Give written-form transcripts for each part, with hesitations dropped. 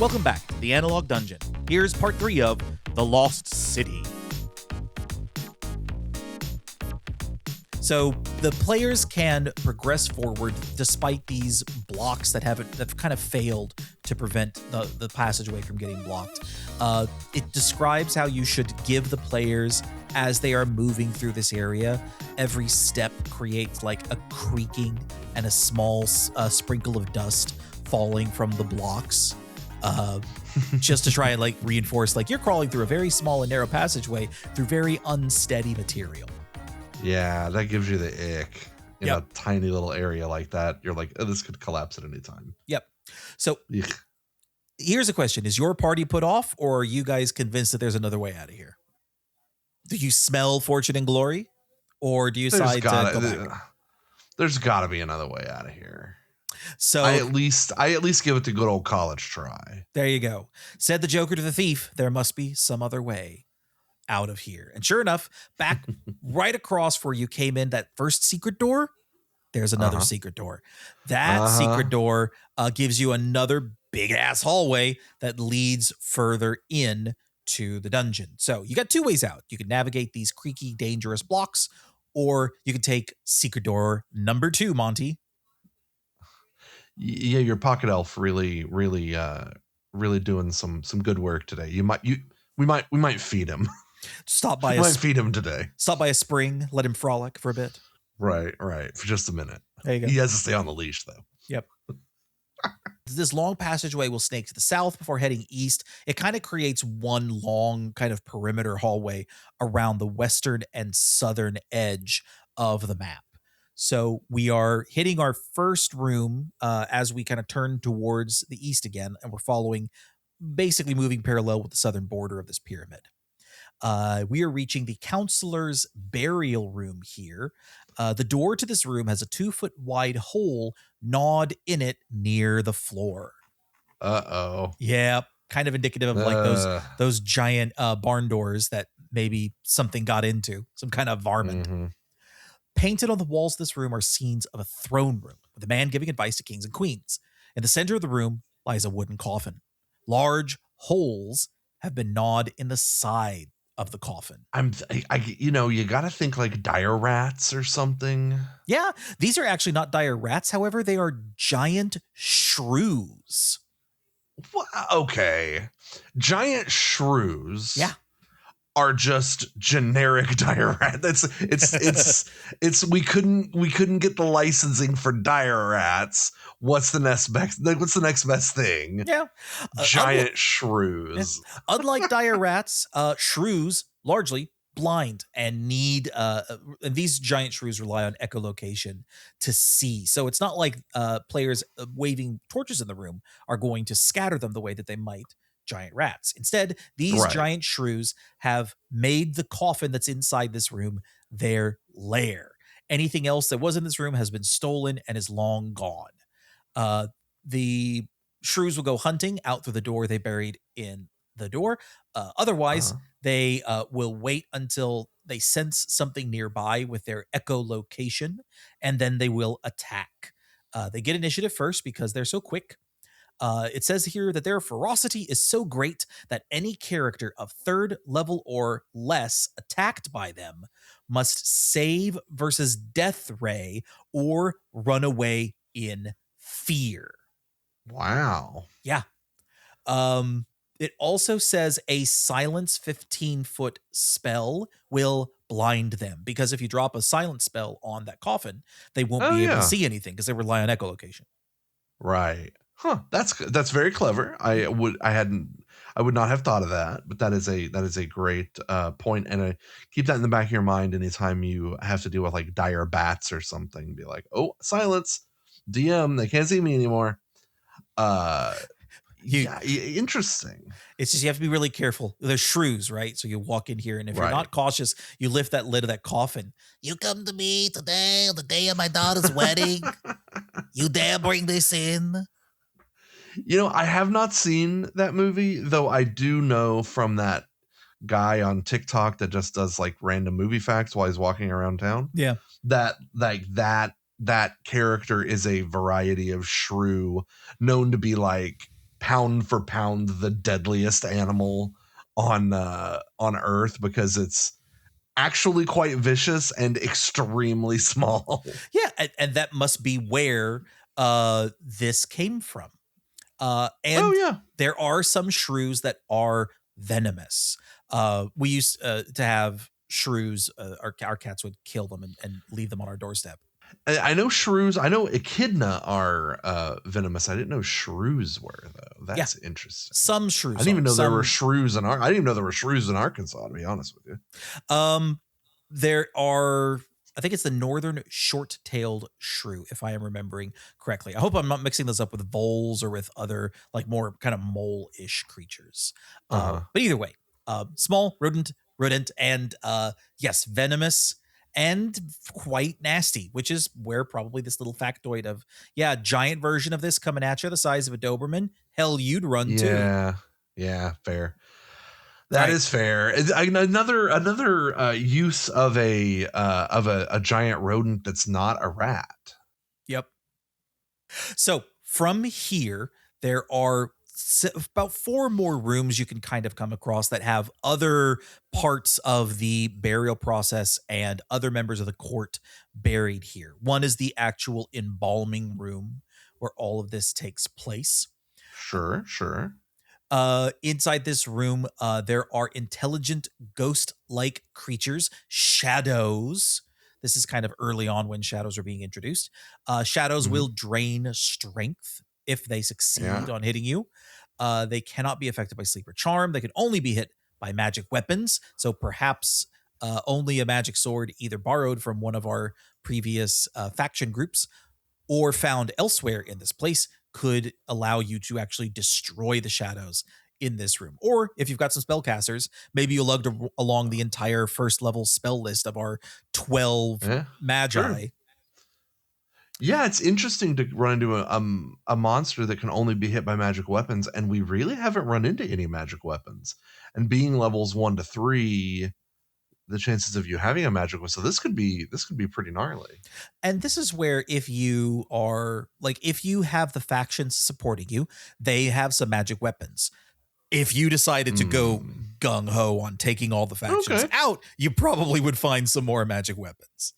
Welcome back to the Analog Dungeon. Here's part 3 of The Lost City. So the players can progress forward despite these blocks that have kind of failed to prevent the passageway from getting blocked. It describes how you should give the players as they are moving through this area. Every step creates like a creaking and a small sprinkle of dust falling from the blocks. Just to try and like reinforce like you're crawling through a very small and narrow passageway through very unsteady material. Yeah, that gives you the ick in a tiny little area like that. You're like, oh, this could collapse at any time. Yep. So Ugh. Here's a question. Is your party put off, or are you guys convinced that there's another way out of here? Do you smell fortune and glory, or do you decide to go back? There's got to be another way out of here. So I at least give it the good old college try. There you go. Said the Joker to the thief, there must be some other way out of here. And sure enough, back right across where you came in, that first secret door, there's another secret door. That secret door gives you another big ass hallway that leads further in to the dungeon. So you got two ways out. You can navigate these creaky, dangerous blocks, or you can take secret door number 2, Monty. Yeah, your pocket elf really doing some good work today. We might feed him. Feed him today. Stop by a spring, let him frolic for a bit. Right, for just a minute. There you go. He has to stay on the leash though. Yep. This long passageway will snake to the south before heading east. It kind of creates one long kind of perimeter hallway around the western and southern edge of the map. So we are hitting our first room as we kind of turn towards the east again, and we're basically moving parallel with the southern border of this pyramid. We are reaching the counselor's burial room here. The door to this room has a 2-foot wide hole gnawed in it near the floor. Uh-oh. Yeah, kind of indicative of like those giant barn doors that maybe something got into, some kind of varmint. Mm-hmm. Painted on the walls of this room are scenes of a throne room with a man giving advice to kings and queens. In the center of the room lies a wooden coffin. Large holes have been gnawed in the side of the coffin. You got to think like dire rats or something. Yeah, these are actually not dire rats. However, they are giant shrews. Okay. Giant shrews. Yeah. Are just generic dire rat. It's we couldn't get the licensing for dire rats. What's the next best thing? Yeah. Giant shrews. Unlike dire rats, shrews largely blind and need and these giant shrews rely on echolocation to see. So it's not like players waving torches in the room are going to scatter them the way that they might giant rats. Instead, these giant shrews have made the coffin that's inside this room their lair. Anything else that was in this room has been stolen and is long gone. The shrews will go hunting out through the door they buried in the door. Otherwise, they will wait until they sense something nearby with their echolocation, and then they will attack. They get initiative first because they're so quick. It says here that their ferocity is so great that any character of 3rd level or less attacked by them must save versus death ray or run away in fear. Wow. Yeah. It also says a silence 15-foot spell will blind them, because if you drop a silence spell on that coffin, they won't be able to see anything because they rely on echolocation. Right. Huh. That's very clever. I would not have thought of that, but that is a great point, and keep that in the back of your mind anytime you have to deal with like dire bats or something. Be like, oh, silence, DM, they can't see me anymore. Interesting. It's just you have to be really careful. There's shrews, right? So you walk in here, and if you're not cautious, you lift that lid of that coffin. You come to me today on the day of my daughter's wedding. You dare bring this in? I have not seen that movie, though I do know from that guy on TikTok that just does like random movie facts while he's walking around town. Yeah. That character is a variety of shrew known to be like pound for pound the deadliest animal on Earth because it's actually quite vicious and extremely small. Yeah, and that must be where this came from. Oh And yeah. there are some shrews that are venomous. We used to have shrews. Our cats would kill them and leave them on our doorstep. I know shrews. I know echidna are venomous. I didn't know shrews were though. Yeah, That's interesting. some I shrews didn't even are. know there were Some shrews in I didn't even know there were shrews in Arkansas. To be honest with you. um there are, I think it's the northern short-tailed shrew, if I am remembering correctly. I hope I'm not mixing those up with voles or with other like more kind of mole-ish creatures. Uh huh. But either way, small rodent, and yes, venomous and quite nasty, which is where probably this little factoid of, yeah, giant version of this coming at you the size of a Doberman. Hell, you'd run too. Yeah. Yeah. Fair. All That right. is fair. Another use of a giant rodent that's not a rat. Yep. So from here, there are about four more rooms you can kind of come across that have other parts of the burial process and other members of the court buried here. One is the actual embalming room where all of this takes place. Sure. Sure. Inside this room, there are intelligent ghost-like creatures, shadows. This is kind of early on when shadows are being introduced. Shadows Hmm. will drain strength if they Yeah. succeed on hitting you. They cannot be affected by sleep or charm. They can only be hit by magic weapons. So perhaps only a magic sword, either borrowed from one of our previous faction groups or found elsewhere in this place, could allow you to actually destroy the shadows in this room. Or if you've got some spellcasters, maybe you lugged along the entire first level spell list of our 12 Yeah. True. magi. Yeah, it's interesting to run into a monster that can only be hit by magic weapons, and we really haven't run into any magic weapons. And being levels 1 to 3, the chances of you having a magic weapon, so this could be pretty gnarly. And this is where, if you are like, if you have the factions supporting you, they have some magic weapons. If you decided to go Hmm. gung ho on taking all the factions Okay. out, you probably would find some more magic weapons.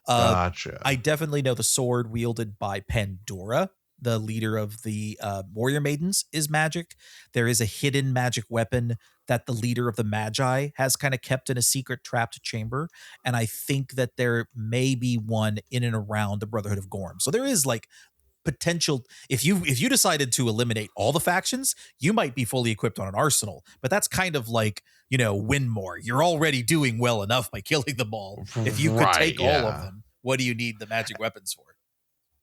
Uh, I Gotcha. definitely know the sword wielded by Pandora, the leader of the warrior maidens, is magic. There is a hidden magic weapon that the leader of the Magi has kind of kept in a secret trapped chamber. And I think that there may be one in and around the Brotherhood of Gorm. So there is like potential. If you decided to eliminate all the factions, you might be fully equipped on an arsenal, but that's kind of like, win more. You're already doing well enough by killing them all. If you could Right, take all of yeah. them, what do you need the magic weapons for?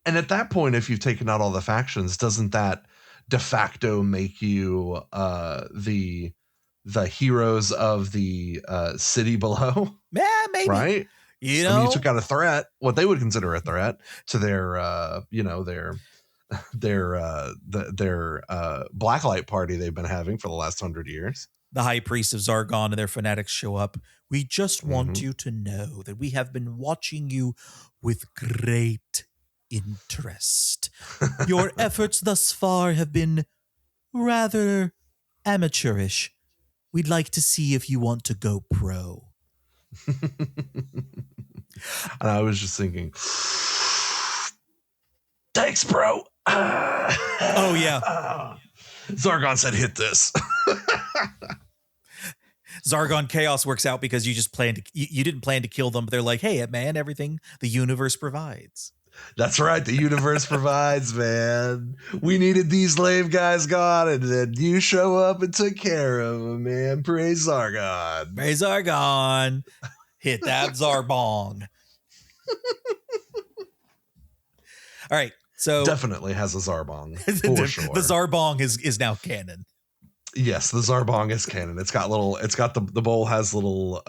And at that point, if you've taken out all the factions, doesn't that de facto make you the heroes of the city below? Yeah, maybe. Right? you I mean, you know took out a threat, what they would consider a threat to their, their blacklight party they've been having for the last 100 years. the high priest of Zargon and their fanatics show up. We just want Hmm. you to know that we have been watching you with great interest. Your efforts thus far have been rather amateurish. We'd like to see if you want to go pro. And I was just thinking, thanks, bro. Oh, yeah. Zargon said, hit this. Zargon Chaos works out because you just planned to, you didn't plan to kill them, but they're like, hey, man, everything the universe provides. That's right. The universe provides, man. We needed these lame guys gone, and then you show up and took care of them, man. Praise Zargon. Hey, Zargon, hit that Zarbong. All right. So Definitely has a Zarbong, the for sure. Zarbong is now canon. Yes, the Zarbong is canon. It's got the bowl has little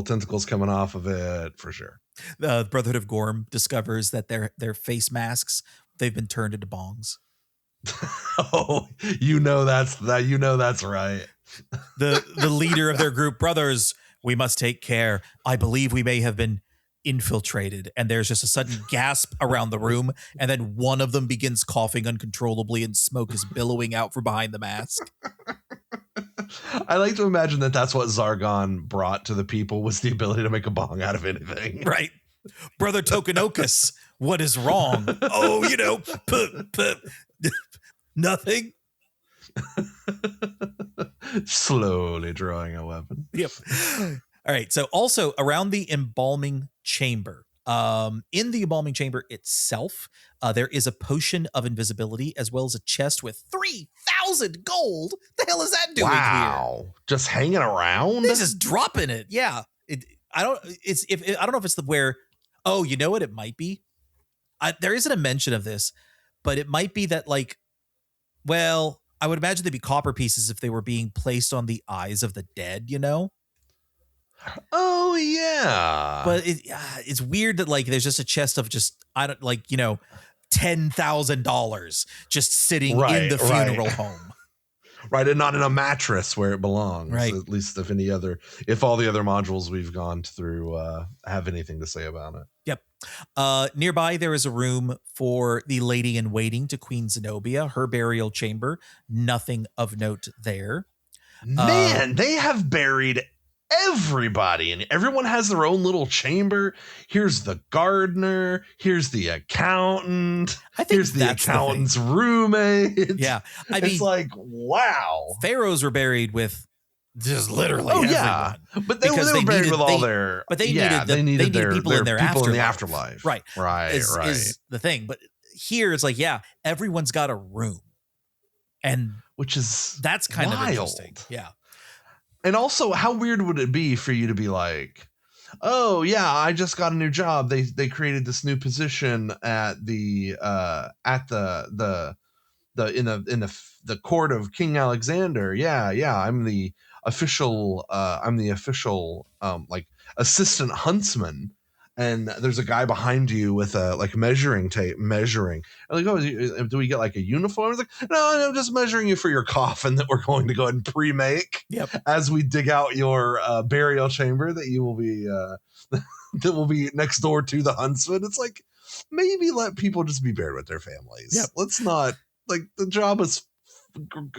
tentacles coming off of it, for sure. The Brotherhood of Gorm discovers that their face masks, they've been turned into bongs. Oh, that's right. The leader of their group, brothers, we must take care. I believe we may have been infiltrated, and there's just a sudden gasp around the room, and then one of them begins coughing uncontrollably, and smoke is billowing out from behind the mask. I like to imagine that that's what Zargon brought to the people, was the ability to make a bong out of anything. Right. Brother Tokenocus, what is wrong? Oh, nothing. Slowly drawing a weapon. Yep. All right. So also around the embalming chamber, in the embalming chamber itself, there is a potion of invisibility as well as a chest with 3,000 gold. The hell is that doing here? Just hanging around? This is dropping it. Yeah. I don't know if it's oh, you know what it might be? There isn't a mention of this, but it might be that I would imagine they'd be copper pieces if they were being placed on the eyes of the dead, Oh yeah. But it's weird that there's just a chest of $10,000 just sitting in the funeral home. Right, and not in a mattress where it belongs. Right. At least if all the other modules we've gone through have anything to say about it. Yep. Nearby, there is a room for the lady in waiting to Queen Zenobia, her burial chamber. Nothing of note there. Man, they have buried everybody, and everyone has their own little chamber. Here's the gardener. Here's the accountant. Here's the accountant's roommate. Yeah. It's wow. Pharaohs were buried with just literally everyone. Yeah. But they were buried with all their... But they needed people in their people afterlife. in the afterlife. Right. Right. Is the thing. But here it's everyone's got a room. And that's kind of interesting. Yeah. And also, how weird would it be for you to be like, oh yeah, I just got a new job. They created this new position at the court of King Alexander. Yeah, I'm the official assistant huntsman. And there's a guy behind you with a measuring tape measuring. I'm oh, do we get a uniform? It's no, I'm just measuring you for your coffin that we're going to go ahead and pre-make. Yep. As we dig out your burial chamber that you will be that will be next door to the huntsman. It's maybe let people just be buried with their families. Yep. Let's not the job is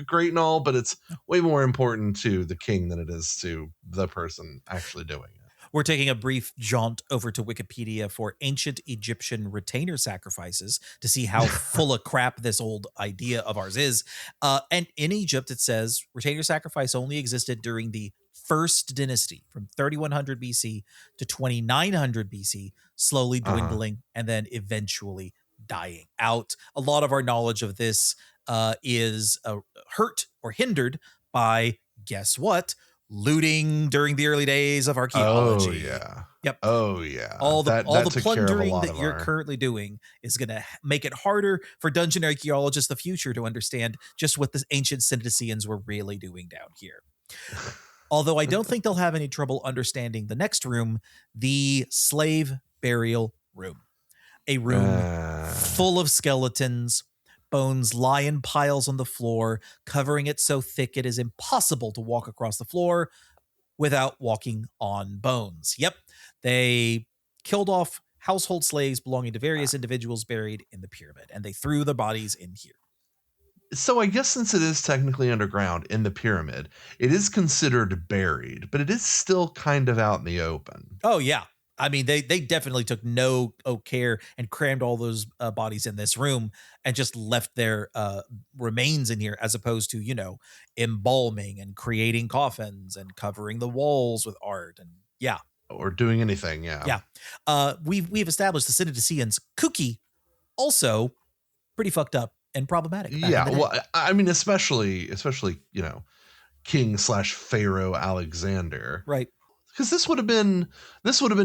great and all, but it's way more important to the king than it is to the person actually doing it. We're taking a brief jaunt over to Wikipedia for ancient Egyptian retainer sacrifices to see how full of crap this old idea of ours is. And in Egypt, it says retainer sacrifice only existed during the first dynasty from 3100 BC to 2900 BC, slowly dwindling and then eventually dying out. A lot of our knowledge of this is hurt or hindered by, guess what? Looting during the early days of archaeology. Oh yeah. Yep. Oh yeah. All the plundering that you're our... currently doing is going to make it harder for dungeon archaeologists of the future to understand just what the ancient Synodicians were really doing down here. Although I don't think they'll have any trouble understanding the next room, the slave burial room. A room full of skeletons. Bones lie in piles on the floor, covering it so thick it is impossible to walk across the floor without walking on bones. Yep, they killed off household slaves belonging to various individuals buried in the pyramid, and they threw the bodies in here. So I guess since it is technically underground in the pyramid, it is considered buried, but it is still kind of out in the open. Oh, yeah. I mean, they definitely took no care and crammed all those bodies in this room and just left their remains in here, as opposed to, embalming and creating coffins and covering the walls with art and or doing anything. Yeah. We've established the Synodicians kooky, also pretty fucked up and problematic. Yeah. Well, I mean, especially King/Pharaoh Alexander. Right. Because this would have been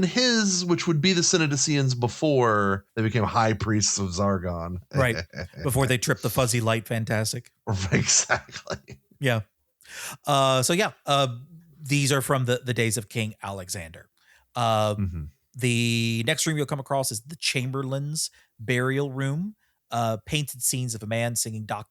his, which would be the Synodicians before they became high priests of Zargon. Right. Before they tripped the fuzzy light fantastic. Exactly. Yeah. These are from the days of King Alexander. The next room you'll come across is the Chamberlain's burial room. painted scenes of a man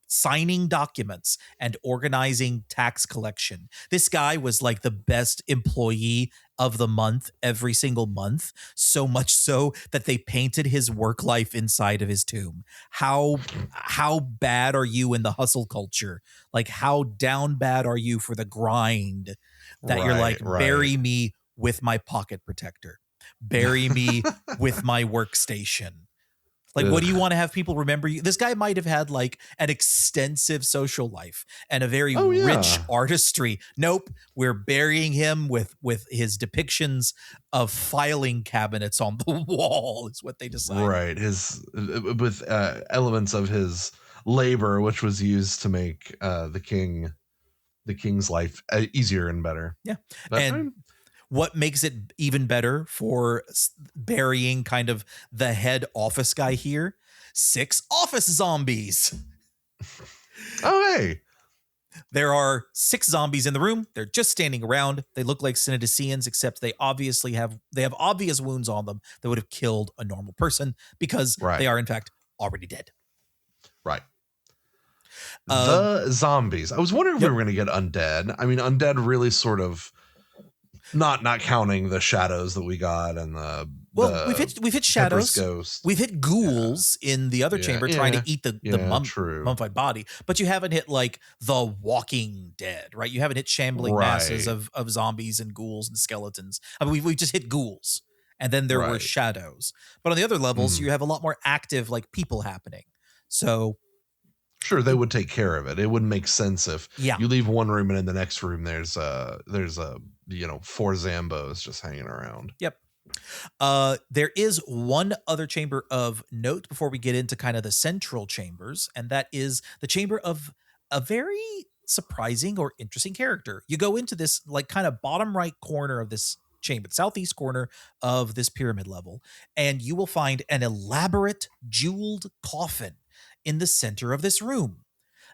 signing documents and organizing tax collection. This guy was like the best employee of the month every single month, so much so that they painted his work life inside of his tomb. How bad are you in the hustle culture? Like, how down bad are you for the grind that you're Right, like, right. bury me with my pocket protector, bury me with my workstation. Like, what do you Ugh. want to have people remember you? This guy might have had like an extensive social life and a very Oh, rich yeah. artistry. Nope, we're burying him with his depictions of filing cabinets on the wall. Is what they decided. Right, his with, elements of his labor, which was used to make, the king's life, easier and better. Yeah, But, I and mean, what makes it even better for burying kind of the head office guy here? 6 office zombies. oh, hey. There are 6 zombies in the room. They're just standing around. They look like Synodicians, except they have obvious wounds on them that would have killed a normal person because they Right, are in fact already dead. right. Um, The zombies. I was wondering if we yep. were gonna get undead. I mean, undead really sort of not counting the shadows that we got and Well, the we've hit Pepper's shadows. ghost. We've hit Yeah, ghouls in the other yeah, chamber trying to yeah, eat the yeah, true. mummified body, but you haven't hit like the Walking Dead, right? You haven't hit shambling masses Right, of zombies and ghouls and skeletons. I mean, we've just hit ghouls, and then there were right. shadows. But on the other levels, Mhm. you have a lot more active like people happening. So Sure, they it, would take care of it. It wouldn't make sense if yeah, you leave one room and in the next room there's 4 Zambos just hanging around. yep. There is one other chamber of note before we get into kind of the central chambers, and that is the chamber of a very surprising or interesting character. You go into this like kind of bottom right corner of this chamber, the southeast corner of this pyramid level, and you will find an elaborate jeweled coffin in the center of this room.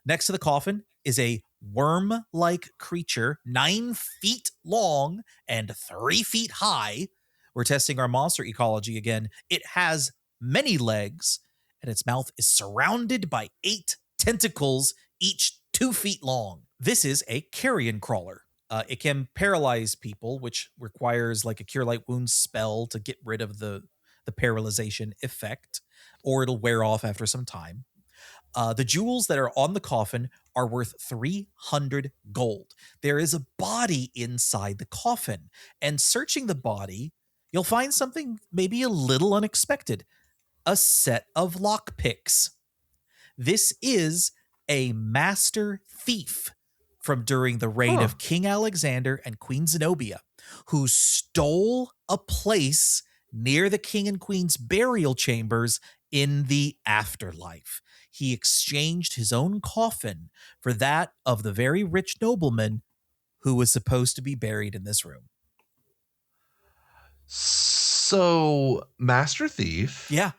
Next to the coffin is a worm like creature, 9 feet long and 3 feet high. We're testing our monster ecology again. It has many legs, and its mouth is surrounded by 8 tentacles, each 2 feet long. This is a carrion crawler. It can paralyze people, which requires like a cure light wounds spell to get rid of the paralyzation effect, or it'll wear off after some time. The jewels that are on the coffin are worth 300 gold. There is a body inside the coffin, and searching the body, you'll find something maybe a little unexpected: a set of lockpicks. This is a master thief from during the reign Huh. of King Alexander and Queen Zenobia, who stole a place near the king and queen's burial chambers in the afterlife. He exchanged his own coffin for that of the very rich nobleman who was supposed to be buried in this room. So, Master Thief Yeah,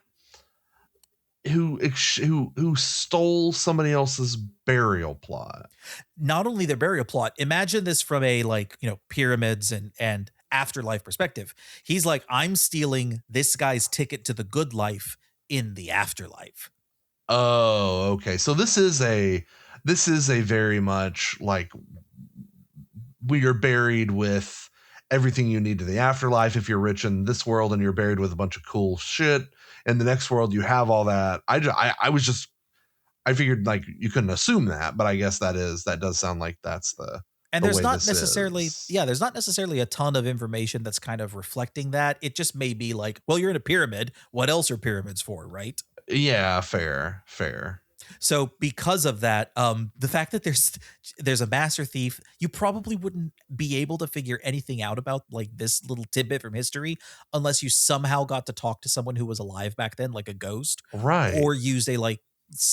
who stole somebody else's burial plot. not only their burial plot, imagine this from a like, pyramids and afterlife perspective. He's like, I'm stealing this guy's ticket to the good life in the afterlife. Oh, okay. So this is a very much like we are buried with everything you need to the afterlife if you're rich in this world and you're buried with a bunch of cool shit. In the next world you have all that. I was just I figured like you couldn't assume that, but I guess that does sound like that's And the there's way not this necessarily, is. yeah, there's not necessarily a ton of information that's kind of reflecting that. It just may be like, well, you're in a pyramid. What else are pyramids for, right? Yeah, fair, fair. So because of that, the fact that there's a master thief, you probably wouldn't be able to figure anything out about like this little tidbit from history unless you somehow got to talk to someone who was alive back then, like a ghost, Right. or used a like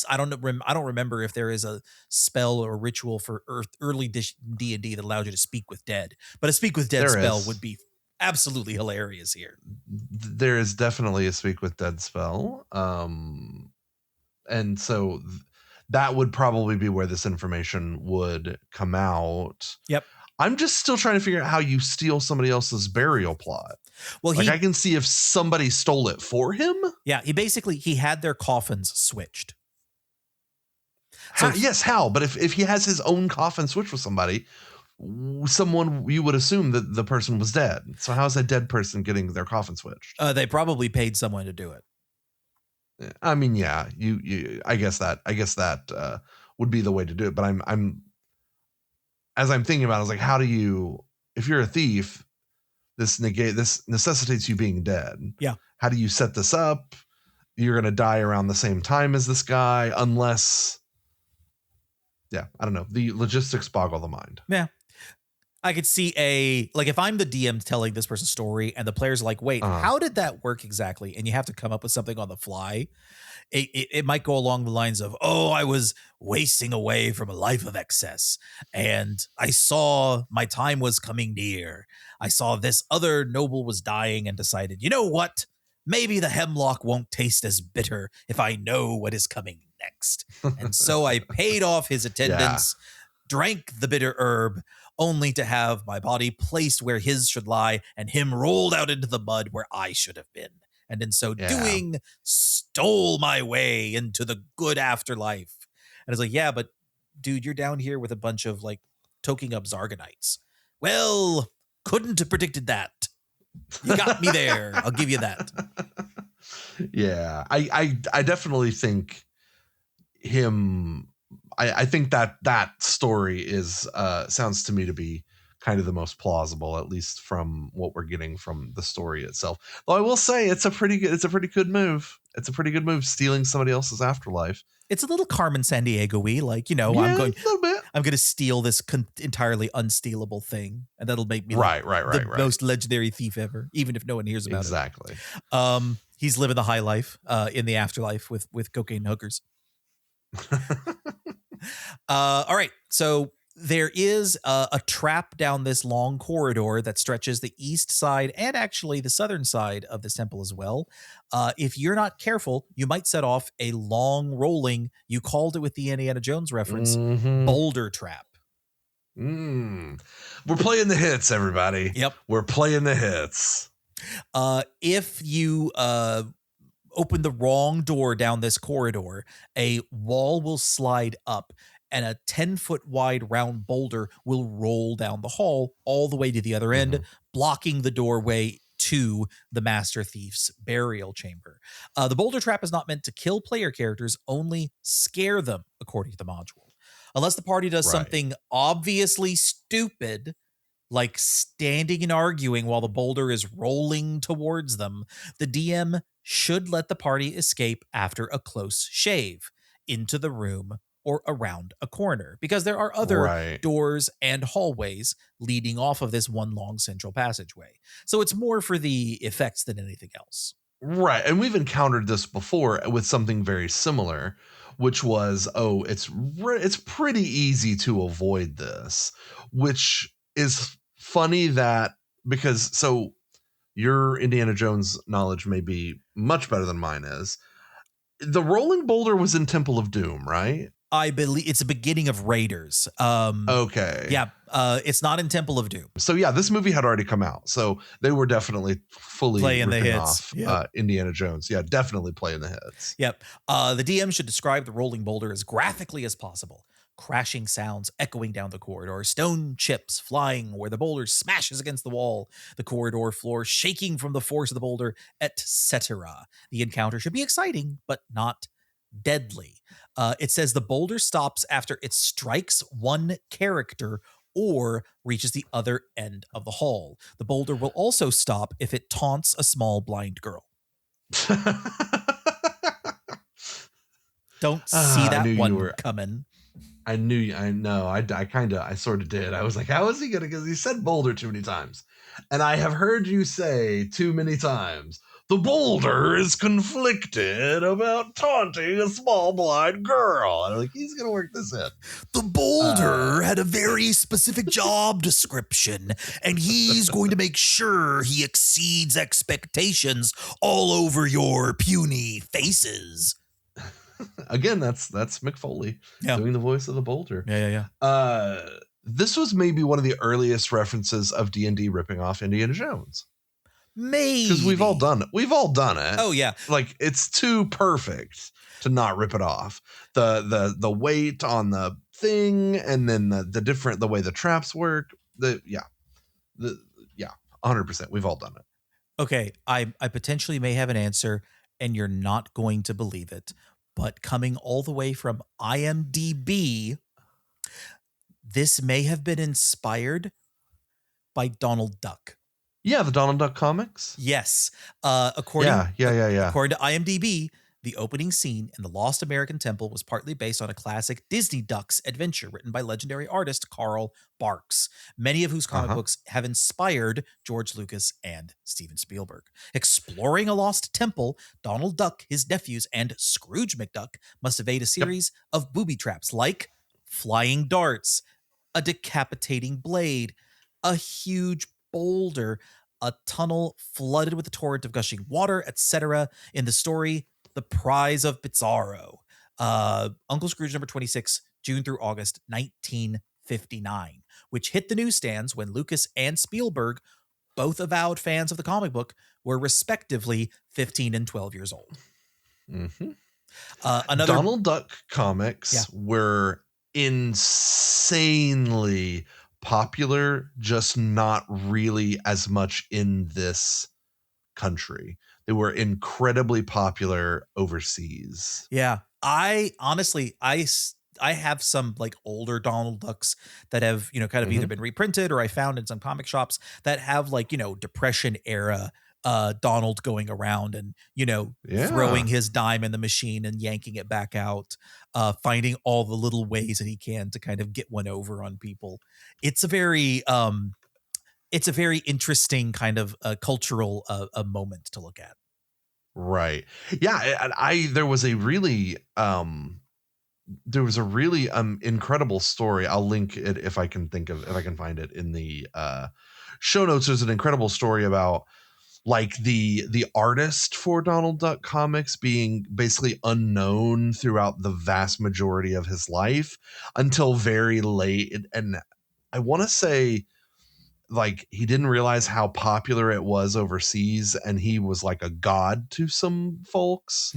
I don't know. I don't remember if there is a spell or ritual for early D&D that allowed you to speak with dead, but a speak with dead There spell is. would be absolutely hilarious here. There is definitely a speak with dead spell. And so that would probably be where this information would come out. Yep. I'm just still trying to figure out how you steal somebody else's burial plot. Well, Like, I can see if somebody stole it for him. yeah, he had their coffins switched. So Yes, how? But if he has his own coffin switched with somebody, someone you would assume that the person was dead. So how's a dead person getting their coffin switched? they probably paid someone to do it. I mean, yeah, I guess that would be the way to do it. But I'm as I'm thinking about it, I was like, how do you, if you're a thief, this necessitates you being dead. Yeah. How do you set this up? You're going to die around the same time as this guy, unless, yeah, I don't know. The logistics boggle the mind. Yeah. I could see if I'm the DM telling this person's story and the player's like, wait, how did that work exactly? And you have to come up with something on the fly. It might go along the lines of, oh, I was wasting away from a life of excess, and I saw my time was coming near. I saw this other noble was dying and decided, you know what? Maybe the hemlock won't taste as bitter if I know what is coming next. And so I paid off his attendance, drank the bitter herb, only to have my body placed where his should lie and him rolled out into the mud where I should have been. And in so doing, stole my way into the good afterlife. And it's like, yeah, but dude, you're down here with a bunch of like toking up Zarganites. Well, couldn't have predicted that. You got me there. I'll give you that. Yeah, I definitely think him. I think that story is sounds to me to be kind of the most plausible, at least from what we're getting from the story itself. Though I will say it's a pretty good move. It's a pretty good move, stealing somebody else's afterlife. It's a little Carmen Sandiego-y, like, yeah, I'm going to steal this entirely unstealable thing, and that'll make me the most legendary thief ever, even if no one hears about it. Exactly. He's living the high life in the afterlife with cocaine hookers. All right, so there is a trap down this long corridor that stretches the east side and actually the southern side of this temple as well. If you're not careful, you might set off a long rolling, you called it with the Indiana Jones reference, boulder trap. We're playing the hits, everybody. Yep. We're playing the hits. If you open the wrong door down this corridor, a wall will slide up and a 10-foot wide round boulder will roll down the hall all the way to the other end, blocking the doorway to the Master Thief's burial chamber. The boulder trap is not meant to kill player characters, only scare them, according to the module. Unless the party does something obviously stupid, like standing and arguing while the boulder is rolling towards them, the DM should let the party escape after a close shave into the room or around a corner, because there are other doors and hallways leading off of this one long central passageway. So it's more for the effects than anything else. Right. And we've encountered this before with something very similar, which was, it's pretty easy to avoid this, which is funny that because your Indiana Jones knowledge may be much better than mine is. The rolling boulder was in Temple of Doom, right? I believe it's the beginning of Raiders. Okay. Yeah. It's not in Temple of Doom. So yeah, this movie had already come out. So they were definitely fully playing the hits off Indiana Jones. Yeah, definitely playing the hits. Yep. The DM should describe the rolling boulder as graphically as possible. Crashing sounds echoing down the corridor, stone chips flying where the boulder smashes against the wall, the corridor floor shaking from the force of the boulder, etc. The encounter should be exciting, but not deadly. It says the boulder stops after it strikes one character or reaches the other end of the hall. The boulder will also stop if it taunts a small blind girl. Don't see that one coming. I sort of did. I was like, how is he gonna, because he said boulder too many times. And I have heard you say too many times, the boulder is conflicted about taunting a small blind girl. And I'm like, he's going to work this in. The boulder had a very specific job description, and he's going to make sure he exceeds expectations all over your puny faces. Again, that's Mick Foley doing the voice of the boulder. Yeah. this was maybe one of the earliest references of D&D ripping off Indiana Jones. Because we've all Maybe. done it. We've all done it. Oh yeah. Like, it's too perfect to not rip it off. The weight on the thing, and then the way the traps work. The yeah, 100%. We've all done it. Okay, I potentially may have an answer, and you're not going to believe it. But coming all the way from IMDb, this may have been inspired by Donald Duck. Yeah, the Donald Duck comics. Yes. Yeah, yeah, yeah, yeah. According to IMDb, the opening scene in The Lost American Temple was partly based on a classic Disney Ducks adventure written by legendary artist Carl Barks, many of whose comic Uh-huh. books have inspired George Lucas and Steven Spielberg. Exploring a lost temple, Donald Duck, his nephews, and Scrooge McDuck must evade a Yep. series of booby traps like flying darts, a decapitating blade, a huge boulder, a tunnel flooded with a torrent of gushing water, etc. In the story, The Prize of Bizarro. Uncle Scrooge number 26, June through August 1959, which hit the newsstands when Lucas and Spielberg, both avowed fans of the comic book, were respectively 15 and 12 years old. Mm-hmm. Another, Donald Duck yeah, comics were insanely popular, just not really as much in this country. They were incredibly popular overseas. yeah. I honestly, I have some like older Donald Ducks that have, kind of either Mhm. been reprinted or I found in some comic shops that have like, Depression era Donald going around and, throwing Yeah. his dime in the machine and yanking it back out, finding all the little ways that he can to kind of get one over on people. It's a very it's a very interesting kind of cultural a moment to look at. Right. Yeah, there was a really incredible story. I'll link it if I can find it in the show notes. There's an incredible story about like the artist for Donald Duck comics being basically unknown throughout the vast majority of his life until very late. And I want to say like he didn't realize how popular it was overseas, and he was like a god to some folks.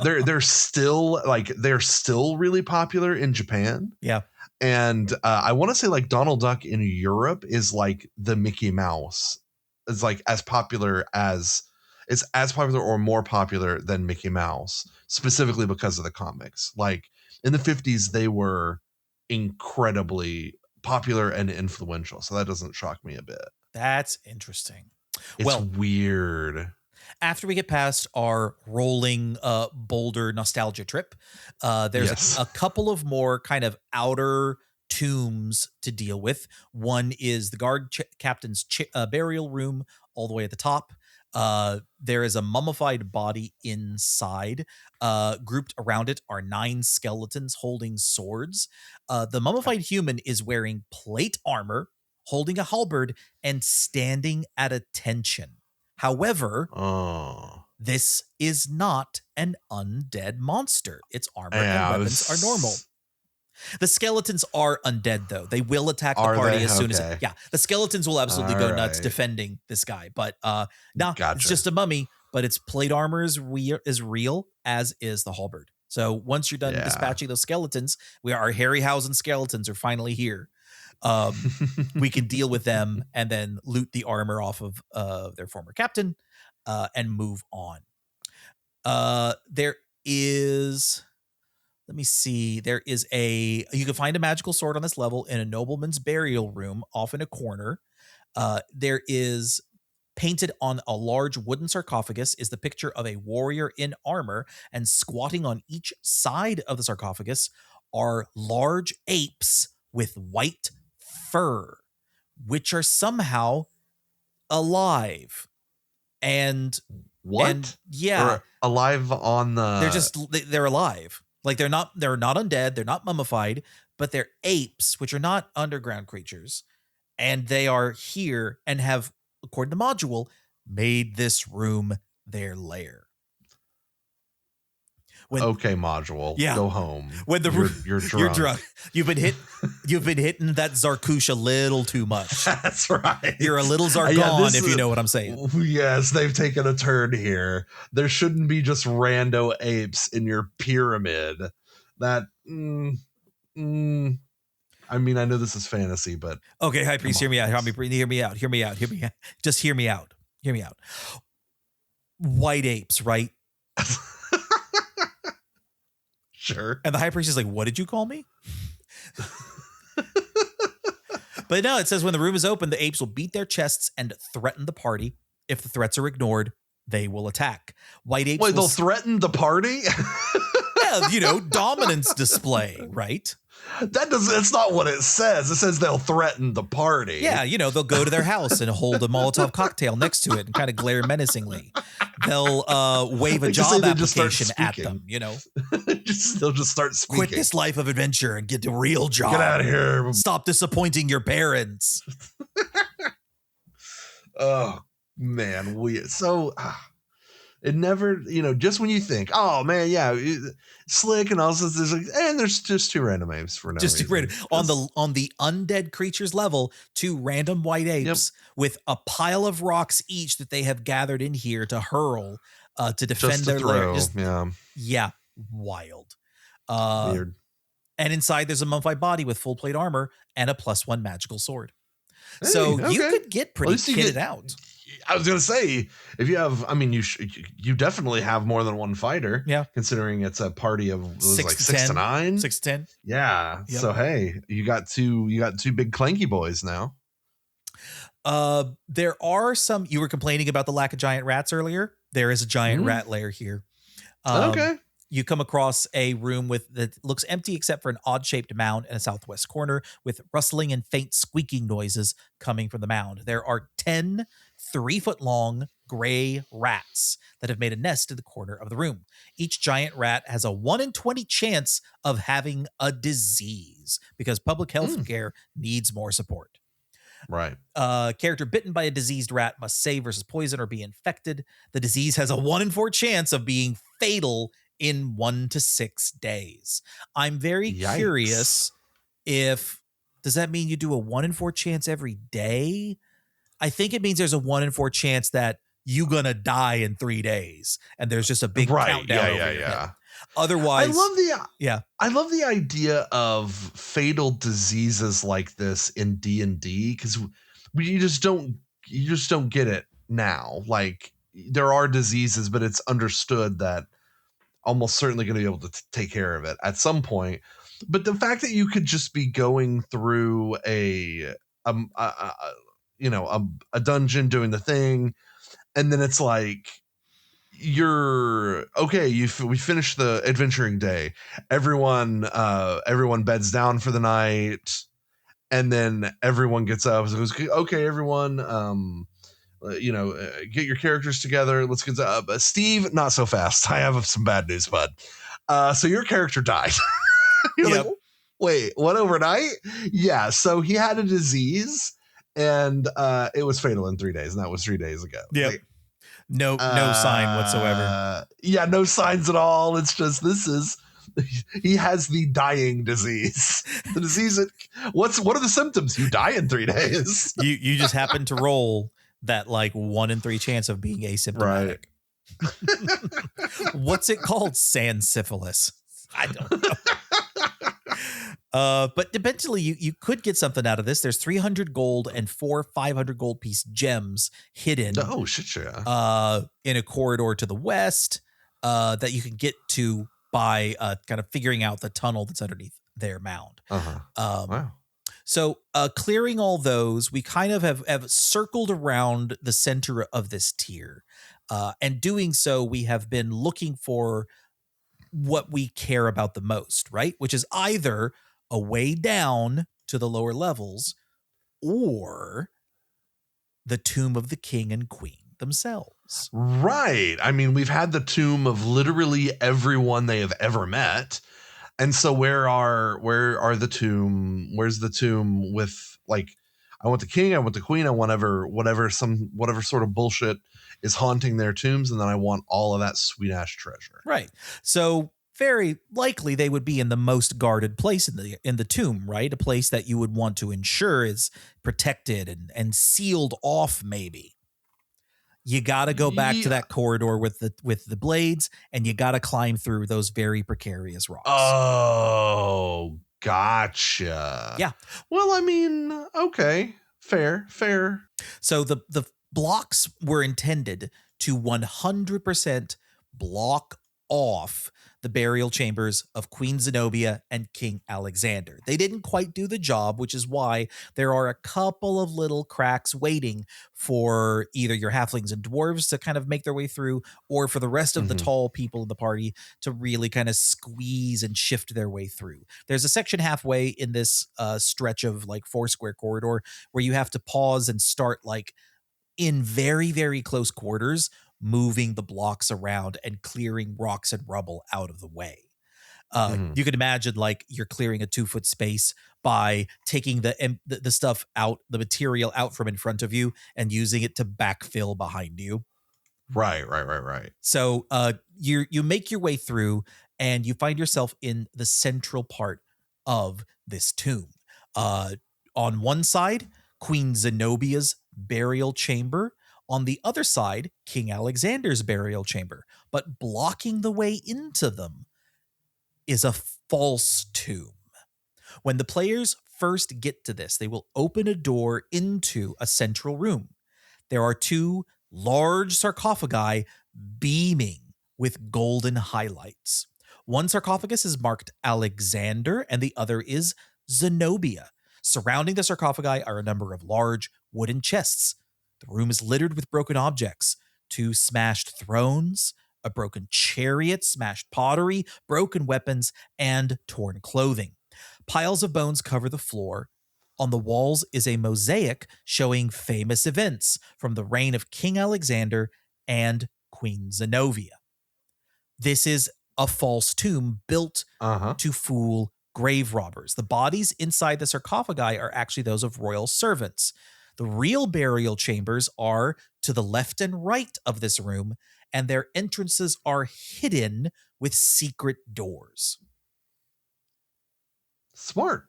They're still really popular in Japan. Yeah. And I want to say like Donald Duck in Europe is like the Mickey Mouse. It's like as popular or more popular than Mickey Mouse, specifically because of the comics. Like in the 50s, they were incredibly popular and influential. So that doesn't shock me a bit. That's interesting. It's Well, weird. after we get past our rolling boulder nostalgia trip, there's Yes. a couple of more kind of outer tombs to deal with. One is the captain's burial room all the way at the top. There is a mummified body inside. Grouped around it are 9 skeletons holding swords. The mummified human is wearing plate armor, holding a halberd, and standing at attention. However, Oh. this is not an undead monster. Its armor and Yeah, weapons are normal. The skeletons are undead, though. They will attack the are party they? as soon as Okay. yeah, the skeletons will absolutely All go nuts right. defending this guy. But nah, it's Gotcha. just a mummy, but its plate armor is real, as is the halberd. So once you're done Yeah. dispatching those skeletons, our Harryhausen skeletons are finally here. We can deal with them and then loot the armor off of their former captain and move on. There is, let me see, you can find a magical sword on this level in a nobleman's burial room off in a corner. There is painted on a large wooden sarcophagus is the picture of a warrior in armor, and squatting on each side of the sarcophagus are large apes with white fur, which are somehow alive. And What? yeah, Or alive on the they're alive. Like they're not undead, they're not mummified, but they're apes, which are not underground creatures, and they are here and have, according to module, made this room their lair. When okay, module, yeah, go home. when You're you're drunk. drunk, you've been hit, you've been hitting that Zarkush a little too much. That's right. You're a little Yeah, Zargon, this if you know what I'm saying. yes, they've taken a turn here. There shouldn't be just rando apes in your pyramid. That mm, I mean, I know this is fantasy, but Okay, High come Priest, hear on, me out. guys. Hear me out. Hear me out. Hear me out. Just hear me out. Hear me out. White apes, right? Sure. And the High Priest is like, what did you call me? But no, it says when the room is open, the apes will beat their chests and threaten the party. If the threats are ignored, they will attack. White apes Wait, will they'll threaten the party? yeah, dominance display, right? That's not what it says. It says they'll threaten the party. Yeah, they'll go to their house and hold a Molotov cocktail next to it and kind of glare menacingly. They'll wave a job application at them, They'll just start speaking. Quit this life of adventure and get a real job. Get out of here. Stop disappointing your parents. Oh, man. It never, just when you think, oh man, yeah, slick and all this, there's just two random apes for no just reason. Random, on the undead creatures level, two random white apes with a pile of rocks each that they have gathered in here to hurl to defend their lair. Yeah, wild. Weird. And inside there's a mummified body with full plate armor and a +1 magical sword. Hey, so okay. you could get pretty kitted out. I was gonna say, if you have, you definitely have more than one fighter. Yeah, considering it's a party of 6 to 9, 6 to 10. Yeah. Yep. So hey, you got two big clanky boys now. There are some. You were complaining about the lack of giant rats earlier. There is a giant rat lair here. Okay. You come across a room that looks empty except for an odd-shaped mound in a southwest corner with rustling and faint squeaking noises coming from the mound. There are 10 3-foot-long gray rats that have made a nest in the corner of the room. Each giant rat has a 1 in 20 chance of having a disease because public health care needs more support. Right. Character bitten by a diseased rat must save versus poison or be infected. The disease has a 1 in 4 chance of being fatal in 1 to 6 days. I'm very curious does that mean you do a 1 in 4 chance every day? I think it means there's a 1 in 4 chance that you're gonna die in 3 days, and there's just a big countdown over your head. Otherwise, I love the idea of fatal diseases like this in D&D because you just don't get it now. Like there are diseases, but it's understood that almost certainly going to be able to take care of it at some point. But the fact that you could just be going through a dungeon doing the thing, and then it's like you're okay. We finished the adventuring day. Everyone beds down for the night, and then everyone gets up. So it goes, okay, everyone. Get your characters together. Let's get Steve, not so fast. I have some bad news, bud. So your character died. You're like, wait, what, overnight? Yeah. So he had a disease and it was fatal in 3 days. And that was 3 days ago. Yeah. No sign whatsoever. Yeah. No signs at all. It's just, he has the dying disease. The disease. What are the symptoms? You die in 3 days. You just happen to roll that 1 in 3 chance of being asymptomatic. Right. What's it called? Sand syphilis. I don't know. But eventually you could get something out of this. There's 300 gold and 4 500 gold piece gems hidden. Oh, shit, yeah. In a corridor to the west that you can get to by kind of figuring out the tunnel that's underneath their mound. Wow. So clearing all those, we kind of have circled around the center of this tier. And doing so, we have been looking for what we care about the most, right? Which is either a way down to the lower levels or the tomb of the king and queen themselves. Right. I mean, we've had the tomb of literally everyone they have ever met. And so where's the tomb with I want the king, I want the queen, I want whatever sort of bullshit is haunting their tombs, and then I want all of that sweet ass treasure. Right. So very likely they would be in the most guarded place in the tomb, right? A place that you would want to ensure is protected and sealed off maybe. You got to go back to Yeah. that corridor with the blades, and you got to climb through those very precarious rocks. Oh, gotcha. Yeah. Well, I mean, okay. Fair, fair. So the blocks were intended to 100% block off the burial chambers of Queen Zenobia and King Alexander. They didn't quite do the job, which is why there are a couple of little cracks waiting for either your halflings and dwarves to kind of make their way through, or for the rest of the Mhm. tall people in the party to really kind of squeeze and shift their way through. There's a section halfway in this stretch of like 4 square corridor where you have to pause and start like in very, very close quarters, moving the blocks around and clearing rocks and rubble out of the way. Mhm. You can imagine like you're clearing a 2 foot space by taking the stuff out, the material out from in front of you and using it to backfill behind you. Right, right, right, right. So you make your way through and you find yourself in the central part of this tomb. Uh, on one side, Queen Zenobia's burial chamber. On the other side, King Alexander's burial chamber. But blocking the way into them is a false tomb. When the players first get to this, they will open a door into a central room. There are 2 large sarcophagi beaming with golden highlights. One sarcophagus is marked Alexander, and the other is Zenobia. Surrounding the sarcophagi are a number of large wooden chests. The room is littered with broken objects: 2 smashed thrones, a broken chariot, smashed pottery, broken weapons, and torn clothing. Piles of bones cover the floor. On the walls is a mosaic showing famous events from the reign of King Alexander and Queen Zenobia. This is a false tomb built Uh-huh. to fool grave robbers. The bodies inside the sarcophagi are actually those of royal servants. The real burial chambers are to the left and right of this room, and their entrances are hidden with secret doors. Smart.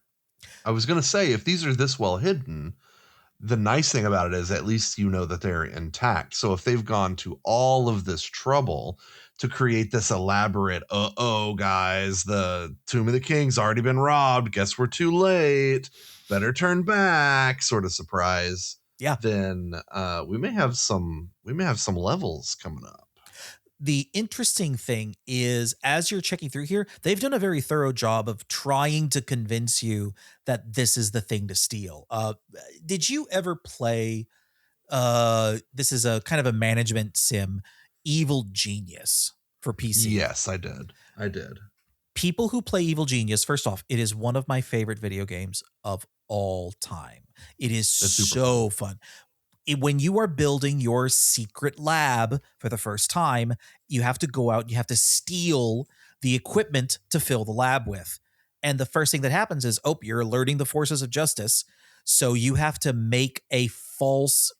I was gonna say, if these are this well hidden, the nice thing about it is at least you know that they're intact. So if they've gone to all of this trouble to create this elaborate, uh-oh, guys, the Tomb of the King's already been robbed. Guess we're too late. Better turn back, sort of surprise. Yeah. Then we may have some levels coming up. The interesting thing is, as you're checking through here, they've done a very thorough job of trying to convince you that this is the thing to steal. Did you ever play this is a kind of a management sim, Evil Genius for PC? Yes, I did. I did. People who play Evil Genius, first off, it is one of my favorite video games of all time. It is It's super fun. so fun. When you are building your secret lab for the first time, you have to go out, you have to steal the equipment to fill the lab with. And the first thing that happens is, oh, you're alerting the forces of justice. So you have to make a false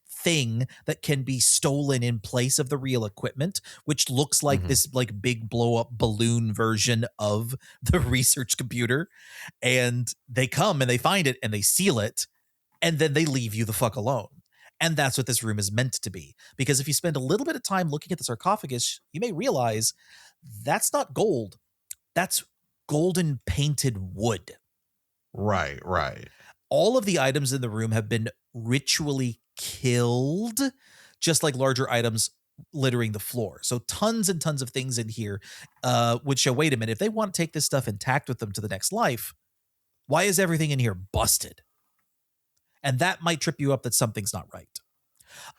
thing that can be stolen in place of the real equipment, which looks like Mhm. this like big blow up balloon version of the research computer. And they come and they find it and they steal it, and then they leave you the fuck alone. And that's what this room is meant to be. Because if you spend a little bit of time looking at the sarcophagus, you may realize that's not gold. That's golden painted wood. Right, right. All of the items in the room have been ritually killed, just like larger items littering the floor. So tons and tons of things in here would show, wait a minute, if they want to take this stuff intact with them to the next life, why is everything in here busted? And that might trip you up that something's not right.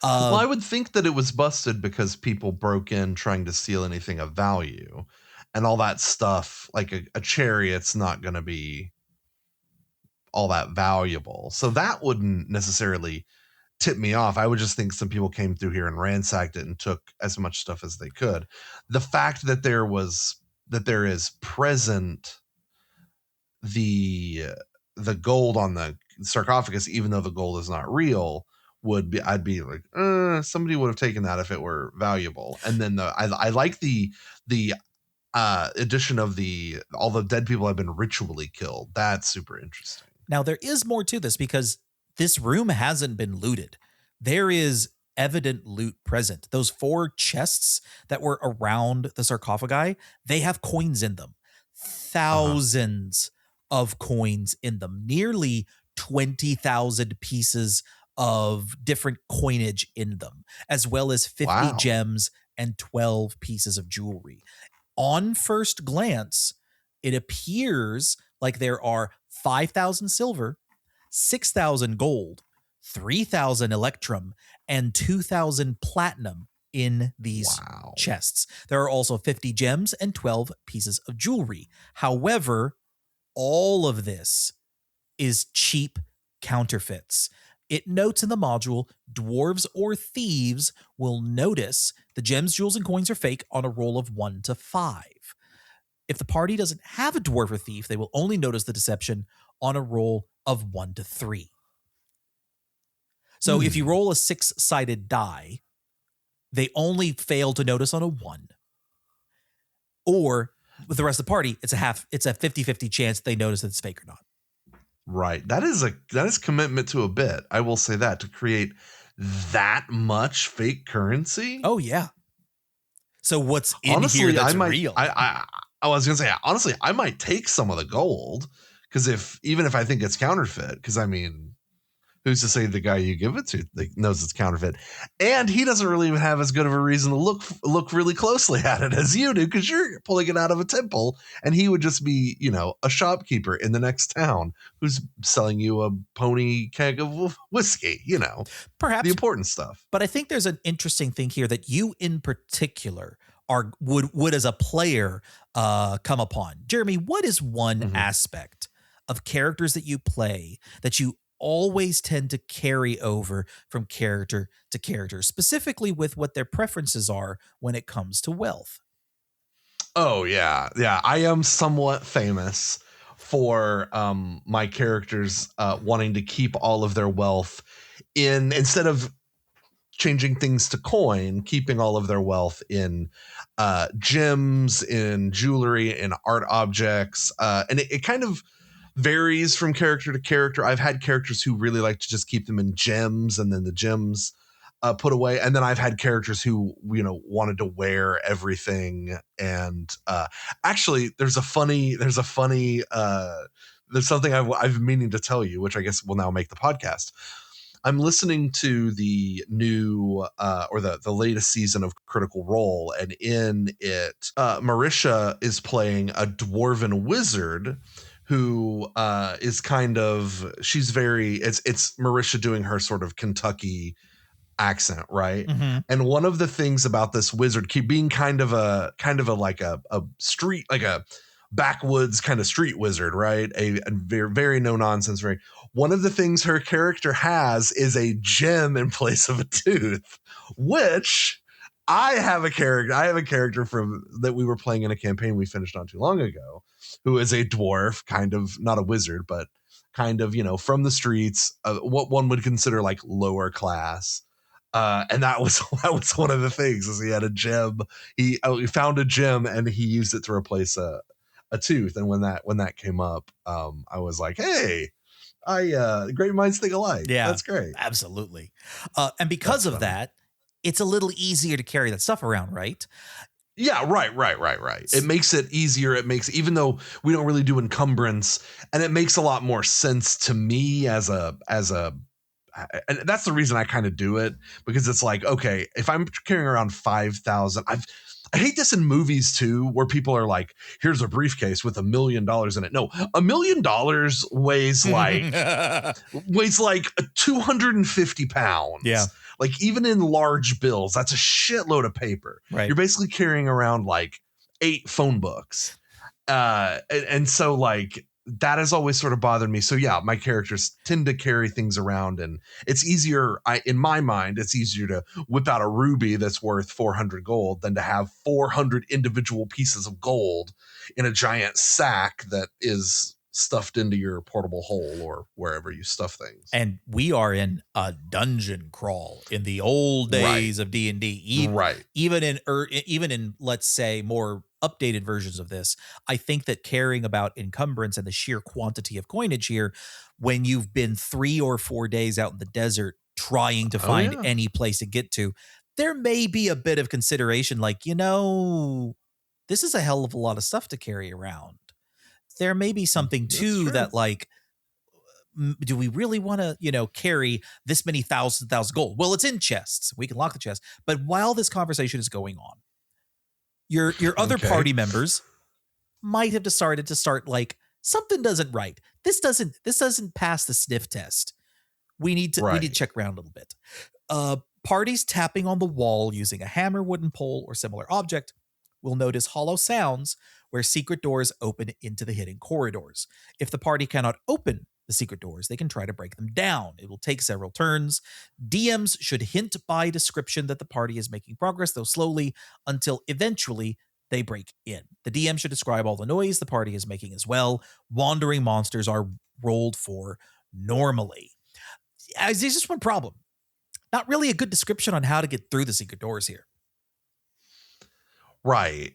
Well, Uh, I would think that it was busted because people broke in trying to steal anything of value and all that stuff. Like a chariot's not going to be all that valuable. So that wouldn't necessarily tip me off. I would just think some people came through here and ransacked it and took as much stuff as they could. The fact that there is present the the gold on the sarcophagus, even though the gold is not real, would be I'd be like, somebody would have taken that if it were valuable. And then I like the addition of all the dead people have been ritually killed. That's super interesting. Now, there is more to this because this room hasn't been looted. There is evident loot present. Those 4 chests that were around the sarcophagi, they have coins in them. Uh-huh. Thousands of coins in them. Nearly 20,000 pieces of different coinage in them, as well as 50 Wow. gems and 12 pieces of jewelry. On first glance, it appears like there are 5,000 silver, 6,000 gold, 3,000 electrum, and 2,000 platinum in these Wow. chests. There are also 50 gems and 12 pieces of jewelry. However, all of this is cheap counterfeits. It notes in the module, dwarves or thieves will notice the gems, jewels, and coins are fake on a roll of 1 to 5. If the party doesn't have a dwarf or thief, they will only notice the deception on a roll of 1 to 3. So if you Hmm. roll a 6-sided die, they only fail to notice on a 1. Or with the rest of the party, it's a 50-50 chance they notice that it's fake or not. Right. That is commitment to a bit. I will say that, to create that much fake currency. Oh, yeah. So what's in here Honestly, I that's might real? I was gonna say, honestly, I might take some of the gold, because even if I think it's counterfeit, because I mean, who's to say the guy you give it to knows it's counterfeit? And he doesn't really even have as good of a reason to look really closely at it as you do, because you're pulling it out of a temple, and he would just be, a shopkeeper in the next town who's selling you a pony keg of whiskey, the Perhaps, important stuff. but I think there's an interesting thing here that you in particular would as a player come upon. Jeremy, what is one Mhm. aspect of characters that you play that you always tend to carry over from character to character, specifically with what their preferences are when it comes to wealth? Oh yeah, yeah. I am somewhat famous for my characters wanting to keep all of their wealth instead of changing things to coin, keeping all of their wealth in gems, in jewelry, in art objects, and it kind of varies from character to character. I've had characters who really like to just keep them in gems, and then the gems put away. And then I've had characters who, wanted to wear everything. And actually, there's something I've been meaning to tell you, which I guess will now make the podcast. I'm listening to the new or the latest season of Critical Role, and in it, Marisha is playing a dwarven wizard who is she's very, it's Marisha doing her sort of Kentucky accent, right? Mm-hmm. And one of the things about this wizard keep being kind of a like a street, like a backwoods kind of street wizard, right? A very, very no nonsense, very, one of the things her character has is a gem in place of a tooth, which I have a character from that we were playing in a campaign we finished not too long ago, who is a dwarf, kind of not a wizard, but kind of, from the streets, what one would consider like lower class. And that was that was one of the things, is he had a gem. He found a gem and he used it to replace a tooth. And when that came up, I was like, hey, great minds think alike. Yeah, That's great. absolutely. And because That's of funny. that, it's a little easier to carry that stuff around, right? Yeah, right. It makes it easier. Even though we don't really do encumbrance, and it makes a lot more sense to me and that's the reason I kind of do it, because it's like, okay, if I'm carrying around 5,000, I hate this in movies too, where people are like, here's a briefcase with $1 million in it. No, $1 million weighs like 250 Yeah, pounds. Like, even in large bills, that's a shitload of paper. right. You're basically carrying around like 8 phone books. And so like that has always sort of bothered me. So yeah, my characters tend to carry things around, and it's easier. In my mind, it's easier to whip out a ruby that's worth 400 gold than to have 400 individual pieces of gold in a giant sack that is stuffed into your portable hole or wherever you stuff things. And we are in a dungeon crawl in the old Right. days of D&D. Right. Even in let's say more updated versions of this. I think that caring about encumbrance and the sheer quantity of coinage here, when you've been 3 or 4 days out in the desert trying to Oh, find yeah. any place to get to, there may be a bit of consideration like, this is a hell of a lot of stuff to carry around. There may be something That's too true. that like, do we really want to, carry this many thousand gold? Well, it's in chests. We can lock the chest. But while this conversation is going on, your other Okay. party members might have decided to start like something doesn't right. This doesn't pass the sniff test. We need to Right. check around a little bit. Parties tapping on the wall using a hammer, wooden pole, or similar object will notice hollow sounds where secret doors open into the hidden corridors. If the party cannot open the secret doors, they can try to break them down. It will take several turns. DMs should hint by description that the party is making progress, though slowly, until eventually they break in. The DM should describe all the noise the party is making as well. Wandering monsters are rolled for normally. There's just one problem. Not really a good description on how to get through the secret doors here. Right.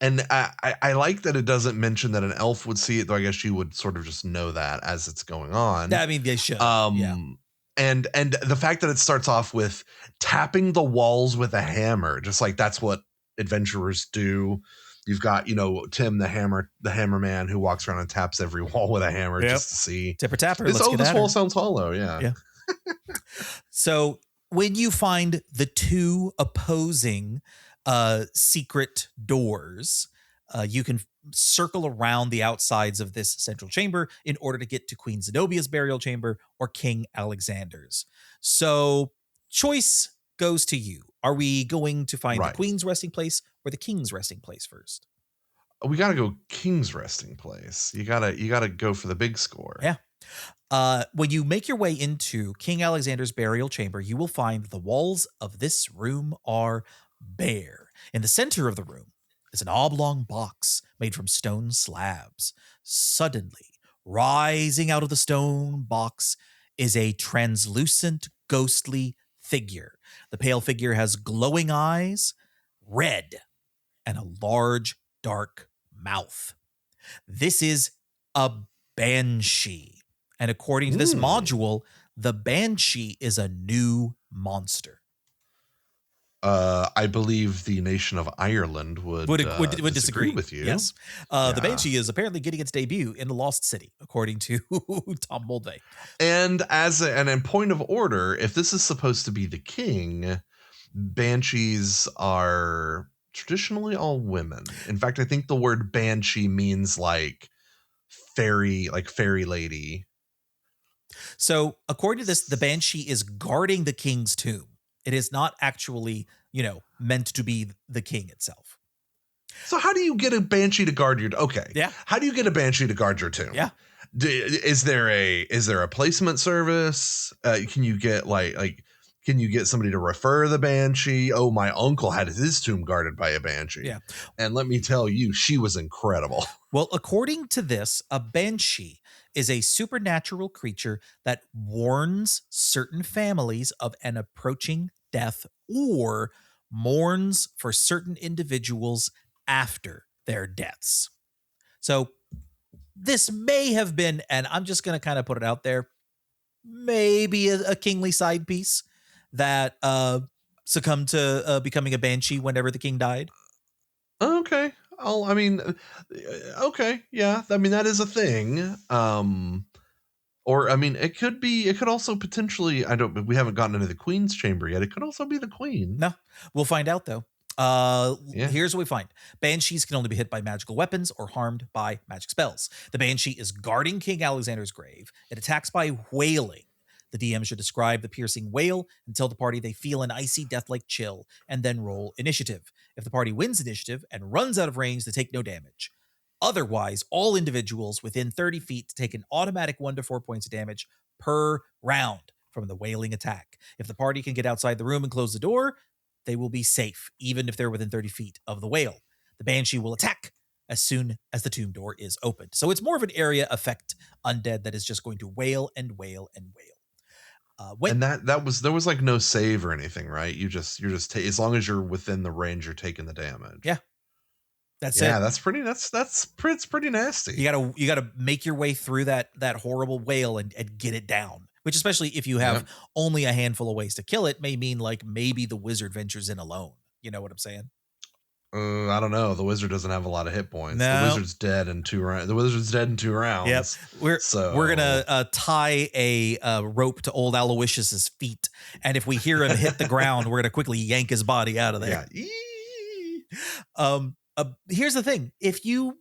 And I like that it doesn't mention that an elf would see it, though I guess you would sort of just know that as it's going on. I mean, they should. Yeah. Um, and the fact that it starts off with tapping the walls with a hammer, just like that's what adventurers do. You've got, Tim the hammer man who walks around and taps every wall with a hammer Yep. just to see Tipper tapper. this. Let's Oh, get this at wall her. sounds hollow. Yeah. Yeah. So when you find the two opposing secret doors, you can circle around the outsides of this central chamber in order to get to Queen Zenobia's burial chamber or King Alexander's. So choice goes to you. Are we going to find the Right. Queen's resting place or the King's resting place first? We got to go King's resting place. You gotta go for the big score. Yeah. When you make your way into King Alexander's burial chamber, you will find the walls of this room are bare. In the center of the room is an oblong box made from stone slabs. Suddenly, rising out of the stone box is a translucent, ghostly figure. The pale figure has glowing eyes, red, and a large, dark mouth. This is a banshee. And according to this Mm. module, the banshee is a new monster. I believe the nation of Ireland would disagree Disagree. with you. Yes. The Yeah. banshee is apparently getting its debut in the Lost City, according to Tom Moldvay. And and in point of order, if this is supposed to be the king, banshees are traditionally all women. In fact, I think the word banshee means like fairy lady. So, according to this, the banshee is guarding the king's tomb. It is not actually, meant to be the king itself. So how do you get a banshee to guard your okay? Yeah. How do you get a banshee to guard your tomb? Yeah. Is there a placement service? Can you get can you get somebody to refer the banshee? Oh, my uncle had his tomb guarded by a banshee. Yeah. And let me tell you, she was incredible. Well, according to this, a banshee is a supernatural creature that warns certain families of an approaching death or mourns for certain individuals after their deaths. So, this may have been, and I'm just going to kind of put it out there, maybe a kingly side piece that succumbed to becoming a banshee whenever the king died. Okay. Okay. Yeah. I mean, that is a thing. Or I mean, it could also potentially, we haven't gotten into the queen's chamber yet. It could also be the queen. No, we'll find out though. Yeah. Here's what we find. Banshees can only be hit by magical weapons or harmed by magic spells. The banshee is guarding King Alexander's grave. It attacks by wailing. The DM should describe the piercing wail and tell the party they feel an icy death-like chill, and then roll initiative. If the party wins initiative and runs out of range, they take no damage. Otherwise, all individuals within 30 feet take an automatic 1 to 4 points of damage per round from the wailing attack. If the party can get outside the room and close the door, they will be safe, even if they're within 30 feet of the wail. The banshee will attack as soon as the tomb door is opened. So it's more of an area effect undead that is just going to wail and wail and wail. And there was like no save or anything, right? You're just as long as you're within the range, you're taking the damage. Yeah. That's Yeah, it. it's pretty nasty. You gotta make your way through that horrible whale and get it down. Which, especially if you have Yep. only a handful of ways to kill it, may mean like maybe the wizard ventures in alone. You know what I'm saying? I don't know. The wizard doesn't have a lot of hit points. The No. wizard's dead in 2 rounds. The wizard's dead in two Yep. rounds. We're gonna So tie a rope to old Aloysius's feet, and if we hear him hit the ground, we're gonna quickly yank his body out of there. yeah. Here's the thing: if you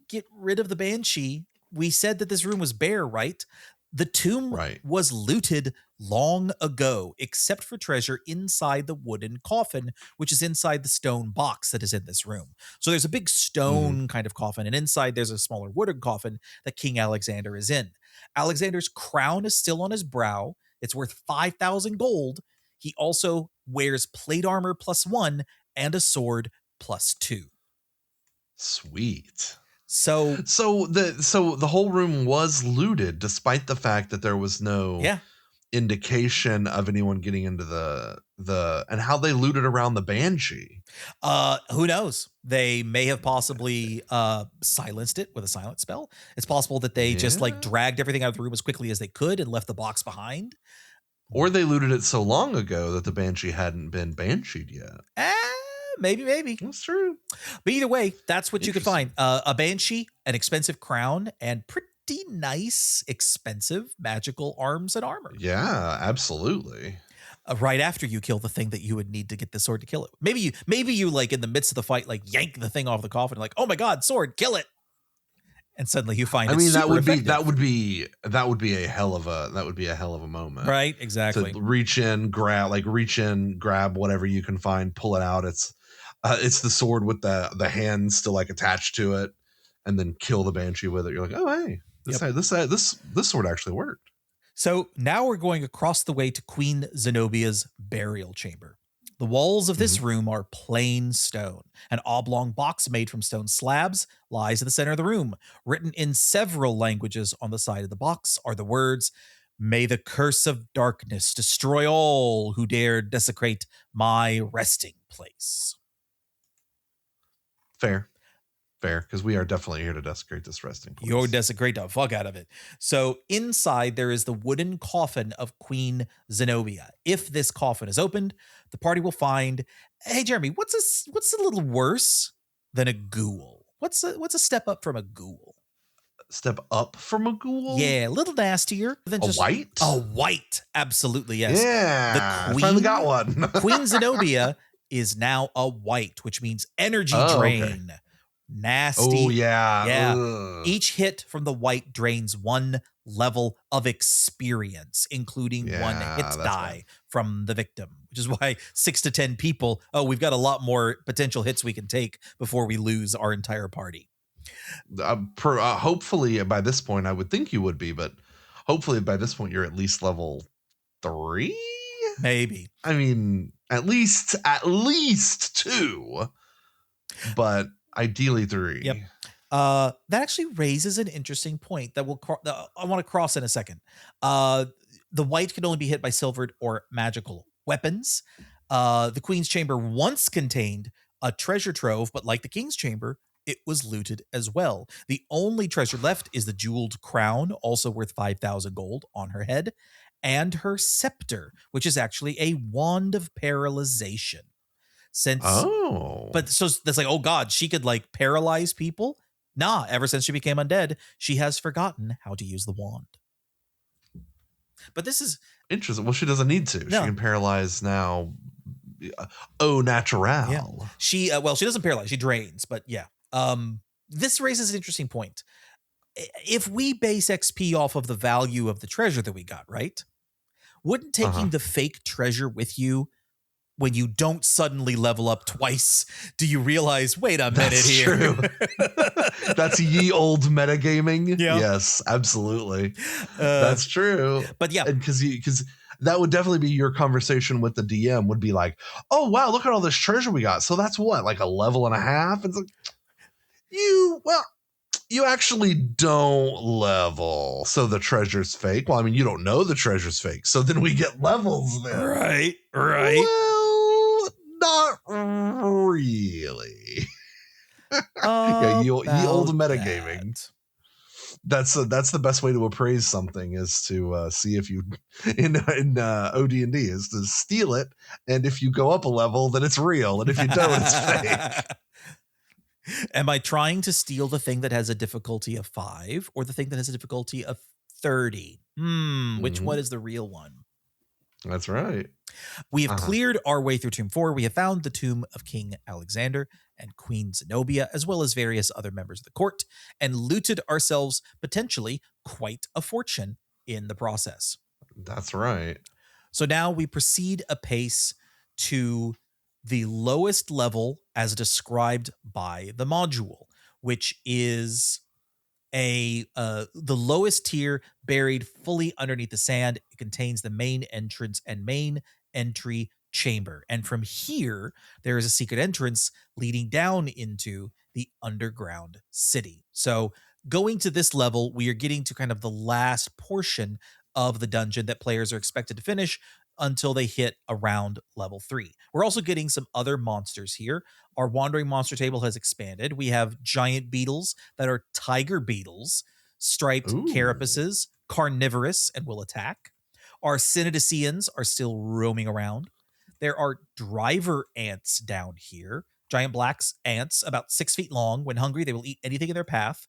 get rid of the banshee, we said that this room was bare, right? The tomb Right. was looted long ago, except for treasure inside the wooden coffin, which is inside the stone box that is in this room. So there's a big Mhm. stone kind of coffin, and inside there's a smaller wooden coffin that King Alexander is in. Alexander's crown is still on his brow. It's worth 5,000 gold. He also wears plate armor +1 and a sword +2. Sweet. So, So the whole room was looted, despite the fact that there was no yeah. indication of anyone getting into the and how they looted around the banshee. Who knows? They may have possibly silenced it with a silent spell. It's possible that they just like Yeah. dragged everything out of the room as quickly as they could and left the box behind. Or they looted it so long ago that the banshee hadn't been bansheed yet. Eh, maybe. That's true. But either way, that's what you could Interesting. find. A banshee, an expensive crown, and pretty nice, expensive magical arms and armor. Yeah, absolutely. Right after you kill the thing that you would need to get the sword to kill it. Maybe you like in the midst of the fight, like yank the thing off the coffin, like, oh my god, sword, kill it. And suddenly you find I it's mean, super effective. that would be a hell of a moment. Right, exactly. To reach in, grab whatever you can find, pull it out. It's the sword with the hand still like attached to it, and then kill the banshee with it. You're like, oh hey, Yep. this sword actually worked. So now we're going across the way to Queen Zenobia's burial chamber. The walls of this Mhm. room are plain stone. An oblong box made from stone slabs lies in the center of the room. Written in several languages on the side of the box are the words, "May the curse of darkness destroy all who dare desecrate my resting place." Fair, because we are definitely here to desecrate this resting You'll place. desecrate the fuck out of it. So inside there is the wooden coffin of Queen Zenobia. If this coffin is opened, the party will find. Hey, Jeremy, what's a little worse than a ghoul? What's a step up from a ghoul? Step up from a ghoul. Yeah, a little nastier than A just white. a white. Absolutely yes. Yeah, The I finally got queen, one. Queen Zenobia is now a white, which means energy Oh, okay. drain. Nasty. Oh yeah. Yeah. Ugh. Each hit from the white drains 1 level of experience, including 1 Yeah, hit that's die from the victim, which is why 6 to 10 people, we've got a lot more potential hits we can take before we lose our entire party. Hopefully by this point, I would think you would be, but hopefully by this point you're at least level 3. Maybe. I mean, at least 2, but ideally 3. Yep. That actually raises an interesting point that I want to cross in a second. The white can only be hit by silvered or magical weapons. The Queen's Chamber once contained a treasure trove, but like the King's Chamber, it was looted as well. The only treasure left is the jeweled crown, also worth 5,000 gold, on her head, and her scepter, which is actually a wand of paralyzation. Oh. But so that's like, oh god, she could like paralyze people? Nah, ever since she became undead, she has forgotten how to use the wand. But this is Interesting. Well, she doesn't need to. No. She can paralyze now. Au natural. Yeah. She doesn't paralyze, she drains, but yeah. This raises an interesting point. If we base XP off of the value of the treasure that we got, right? Wouldn't taking the fake treasure with you when you don't suddenly level up twice, do you realize, wait a minute That's here? true. That's ye old metagaming. Yeah. Yes, absolutely. That's true. But yeah, because that would definitely be your conversation with the DM would be like, oh wow, look at all this treasure we got. So that's what, like a level and a half? It's like you actually don't level. So the treasure's fake. Well, I mean, you don't know the treasure's fake. So then we get levels then. right. Well, not really. Yeah, ye old About metagaming. that. That's the best way to appraise something is to see if you in OD&D is to steal it, and if you go up a level, then it's real, and if you don't, it's fake. Am I trying to steal the thing that has a difficulty of 5 or the thing that has a difficulty of 30? Which one Mhm. is the real one? That's right. We have Uh-huh. cleared our way through Tomb 4. We have found the tomb of King Alexander and Queen Zenobia, as well as various other members of the court, and looted ourselves potentially quite a fortune in the process. That's right. So now we proceed apace to the lowest level as described by the module, which is the lowest tier buried fully underneath the sand. It contains the main entrance and main entry chamber, and from here there is a secret entrance leading down into the underground city. So going to this level, we are getting to kind of the last portion of the dungeon that players are expected to finish until they hit around level 3. We're also getting some other monsters here. Our wandering monster table has expanded. We have giant beetles that are tiger beetles, striped Ooh. carapaces, carnivorous, and will attack. Our Cynodicians are still roaming around. There are driver ants down here, giant black ants about 6 feet long. When hungry, they will eat anything in their path.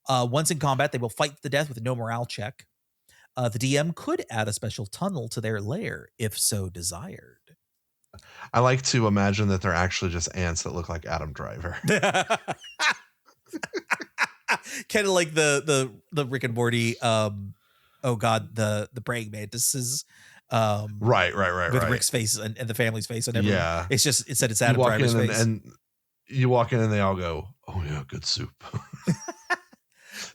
Once in combat, they will fight to the death with no morale check. The DM could add a special tunnel to their lair if so desired. I like to imagine that they're actually just ants that look like Adam Driver. Kind of like the Rick and Morty oh god, the praying mantises Right, right, right, with right. Rick's face and the family's face and everything. Yeah. It's just it said it's You Adam walk Driver's in face. and you walk in and they all go, "Oh yeah, good soup."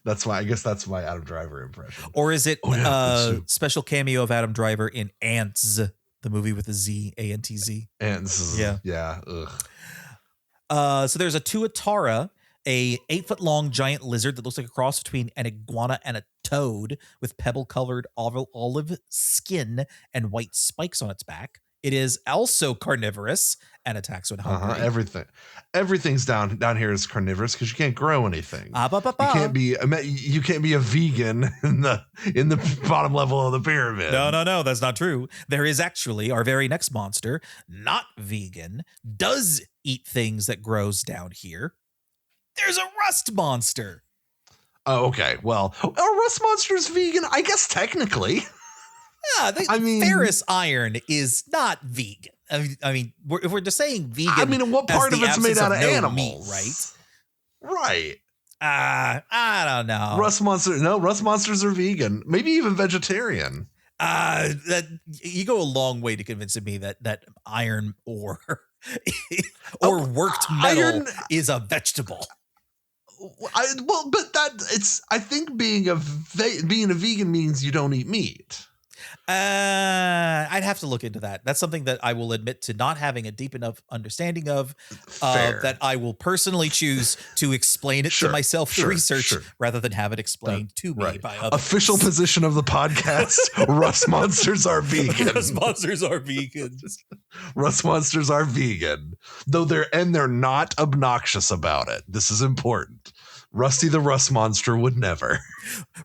That's why I guess that's my Adam Driver impression. Or is it Oh yeah, good soup. special cameo of Adam Driver in Ants, the movie with a Z, A-N-T-Z? Yeah. Yeah, ugh. So there's a tuatara, a 8-foot long giant lizard that looks like a cross between an iguana and a toad with pebble colored olive skin and white spikes on its back. It is also carnivorous and attacks when Uh-huh. hungry. Everything's down here is carnivorous because you can't grow anything. Ah, ba, ba, You can't ba. be a vegan in the bottom level of the pyramid. No, that's not true. There is actually our very next monster, not vegan, does eat things that grows down here. There's a rust monster. Oh, okay. Well, are rust monsters vegan? I guess technically. Yeah, I mean, ferrous iron is not vegan. If we're just saying I vegan mean, what as part the of it's made absence out of of no animals? meat, right? Right. I don't know. Rust monsters are vegan. Maybe even vegetarian. That you go a long way to convincing me that iron ore or Oh, worked metal iron. is a vegetable. But I think being a vegan means you don't eat meat. I'd have to look into that. That's something that I will admit to not having a deep enough understanding of, Fair. that I will personally choose to explain it to myself through research rather than have it explained to me by others. Official position of the podcast, rust monsters are vegan. Rust monsters are vegans. Rust monsters are vegan. Though they're not obnoxious about it. This is important. Rusty the Rust Monster would never.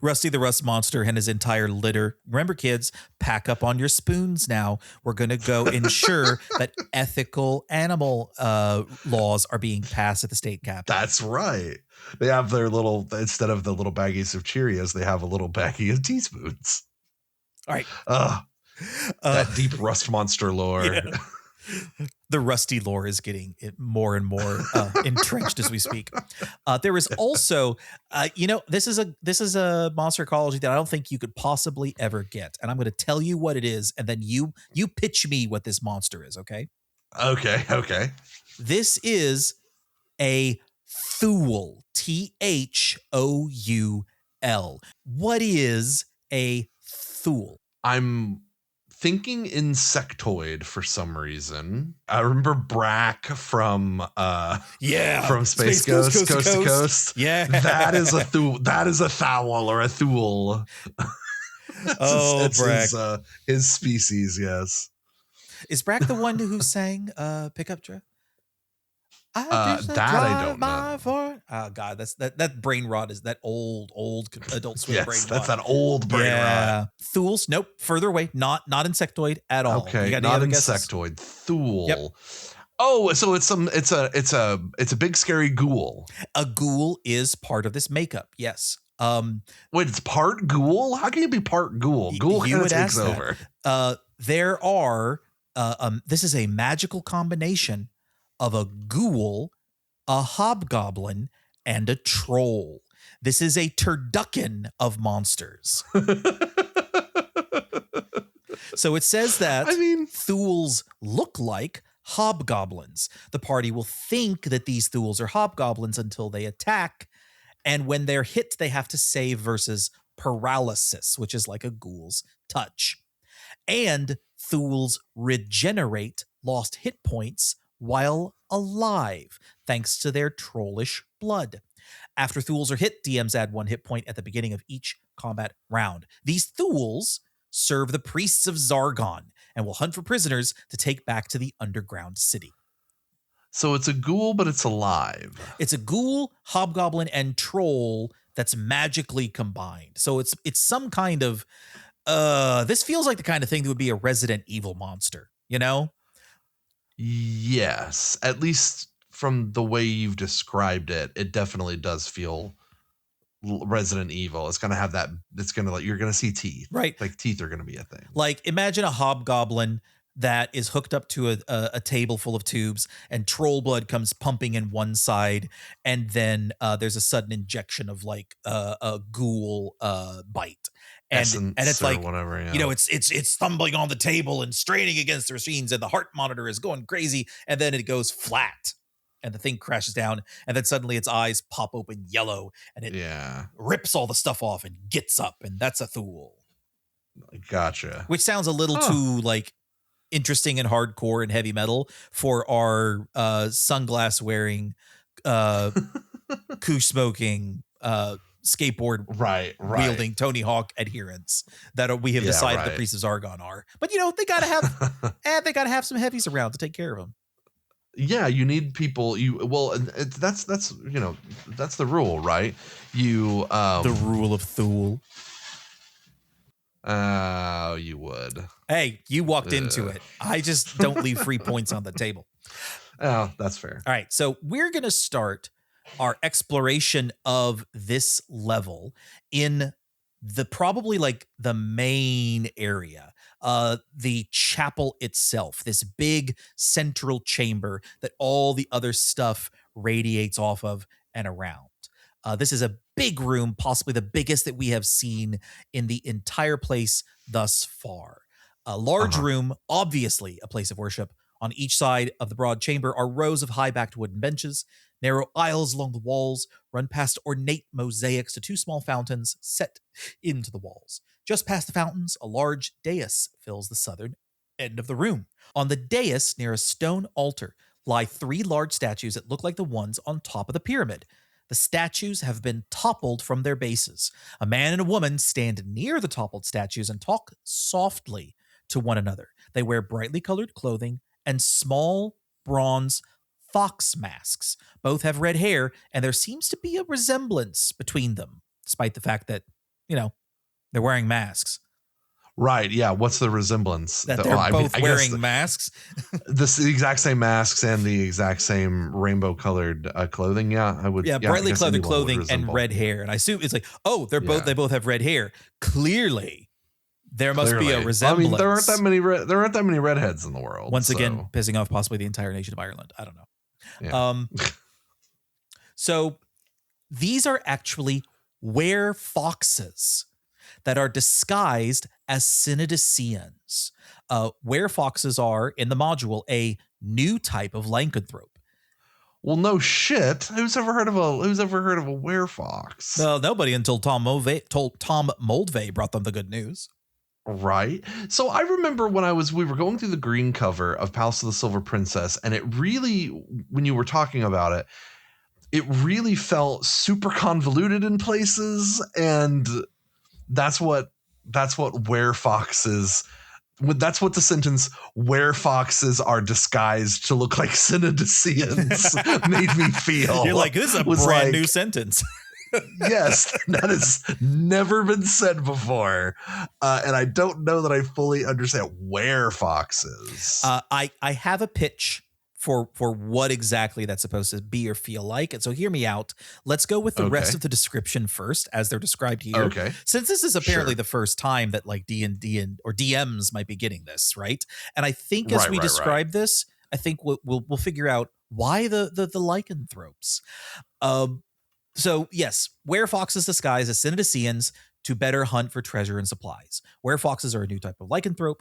Rusty the Rust Monster and his entire litter. Remember, kids, pack up on your spoons now. We're going to go ensure that ethical animal laws are being passed at the state capitol. That's right. They have their little, instead of the little baggies of Cheerios, they have a little baggie of teaspoons. All right. That deep Rust Monster lore. Yeah. The rusty lore is getting more and more entrenched as we speak. There is also, this is a monster ecology that I don't think you could possibly ever get, and I'm going to tell you what it is, and then you pitch me what this monster is. Okay. Okay. This is a Thoul. Thoul. What is a Thoul? I'm thinking insectoid for some reason. I remember Brack from Space Ghost, Coast to Coast. Yeah. That is a Thoul or a Thoul. Brack. His species, yes. Is Brack the one who sang Pickup Truck? I just That I drive don't my know. for. Oh God, that brain rot is that old Adult Swim Yes, brain that's rot. that old brain rot. Yeah, Thools. Nope, further away. Not insectoid at all. You Okay, got any not other guesses? insectoid. Yep, Thule. Oh, so it's a big scary ghoul. a ghoul is part of this makeup. Yes. Wait, it's part ghoul? How can you be part ghoul? Ghoul You kind of would takes ask that. over. There are. This is a magical combination of a ghoul, a hobgoblin, and a troll. This is a turducken of monsters. So it says I that mean, Thools look like hobgoblins. The party will think that these Thools are hobgoblins until they attack. And when they're hit, they have to save versus paralysis, which is like a ghoul's touch. And Thools regenerate lost hit points while alive, thanks to their trollish blood. After Thools are hit, DMs add 1 hit point at the beginning of each combat round. These Thools serve the priests of Zargon and will hunt for prisoners to take back to the underground city. so it's a ghoul, but it's alive. It's a ghoul, hobgoblin, and troll that's magically combined. So it's some kind of this feels like the kind of thing that would be a Resident Evil monster, you know? Yes, at least from the way you've described it, it definitely does feel Resident Evil. It's gonna have that. It's gonna like you're gonna see teeth. Right. Like teeth are gonna be a thing. Like imagine a hobgoblin that is hooked up to a table full of tubes and troll blood comes pumping in one side and then there's a sudden injection of like a ghoul bite and it's Essence or like whatever. you Yeah. know it's stumbling on the table and straining against the machines and the heart monitor is going crazy and then it goes flat and the thing crashes down and then suddenly its eyes pop open yellow and it Yeah. rips all the stuff off and gets up and that's a Thule, Gotcha. which sounds a little Huh. too like interesting and hardcore and heavy metal for our sunglass wearing, koosh smoking, skateboard Right. Right. wielding Tony Hawk adherents that we have Yeah. decided the Right. priests of Zargon are. But you know they gotta have some heavies around to take care of them. Yeah, you need people. You well, and that's that's the rule, right? You The rule of Thule. you would. Hey, you walked into Ugh. it. I just don't leave free points on the table. Oh, that's fair. All right, so we're going to start our exploration of this level in the probably like the main area, the chapel itself, this big central chamber that all the other stuff radiates off of and around. This is a big room, possibly the biggest that we have seen in the entire place thus far. A large Uh-huh. room, obviously a place of worship. On each side of the broad chamber are rows of high-backed wooden benches. Narrow aisles along the walls run past ornate mosaics to 2 small fountains set into the walls. Just past the fountains, a large dais fills the southern end of the room. On the dais, near a stone altar, lie 3 large statues that look like the ones on top of the pyramid. The statues have been toppled from their bases. A man and a woman stand near the toppled statues and talk softly to one another. They wear brightly colored clothing and small bronze fox masks. Both have red hair, and there seems to be a resemblance between them, despite the fact that, they're wearing masks. Right. Yeah. What's the resemblance? That they're I mean, both I guess wearing masks. the exact same masks and the exact same rainbow colored clothing. Yeah, I would. Yeah, Yeah, I brightly guess colored anyone would clothing and resemble. red hair. And I assume it's like, Yeah. they both have red hair. Clearly, there must be a Clearly. resemblance. I mean, there aren't that many redheads in the world. Once again, so, pissing off possibly the entire nation of Ireland. I don't know. yeah. So these are actually were-foxes that are disguised as Synodicians. Were-foxes are, in the module, a new type of lycanthrope. Well, no shit. Who's ever heard of a werefox? Well, nobody until Tom Moldvay brought them the good news. Right. So I remember when we were going through the green cover of Palace of the Silver Princess, and it really, when you were talking about it, it really felt super convoluted in places, and that's what werefoxes that's what the sentence "where foxes are disguised to look like Synodicians" made me feel. You're like, this is a Was brand new like, sentence. yes, that has never been said before, and I don't know that I fully understand where foxes. I have a pitch for what exactly that's supposed to be or feel like. And so hear me out. Let's go with the rest Okay. of the description first, as they're described here. Okay. Since this is apparently Sure. the first time that like D&D or DMs might be getting this, right? And I think as Right. we Right. Right. describe this, I think we'll figure out why the lycanthropes. Um, so yes, werefoxes disguise as Synodicians to better hunt for treasure and supplies. Werefoxes are a new type of lycanthrope.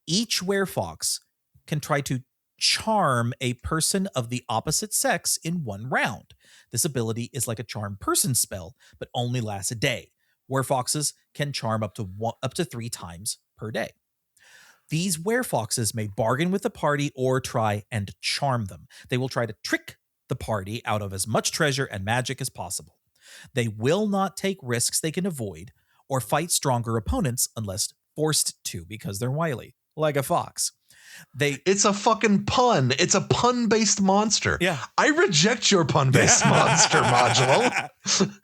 Each werefox can try to charm a person of the opposite sex in one round. This ability is like a charm person spell, but only lasts a day. Werefoxes can charm up to 3 times per day. These werefoxes may bargain with the party or try and charm them. They will try to trick the party out of as much treasure and magic as possible. They will not take risks they can avoid or fight stronger opponents unless forced to because they're wily, like a fox. It's a fucking pun. It's a pun-based monster. Yeah. I reject your pun-based monster module.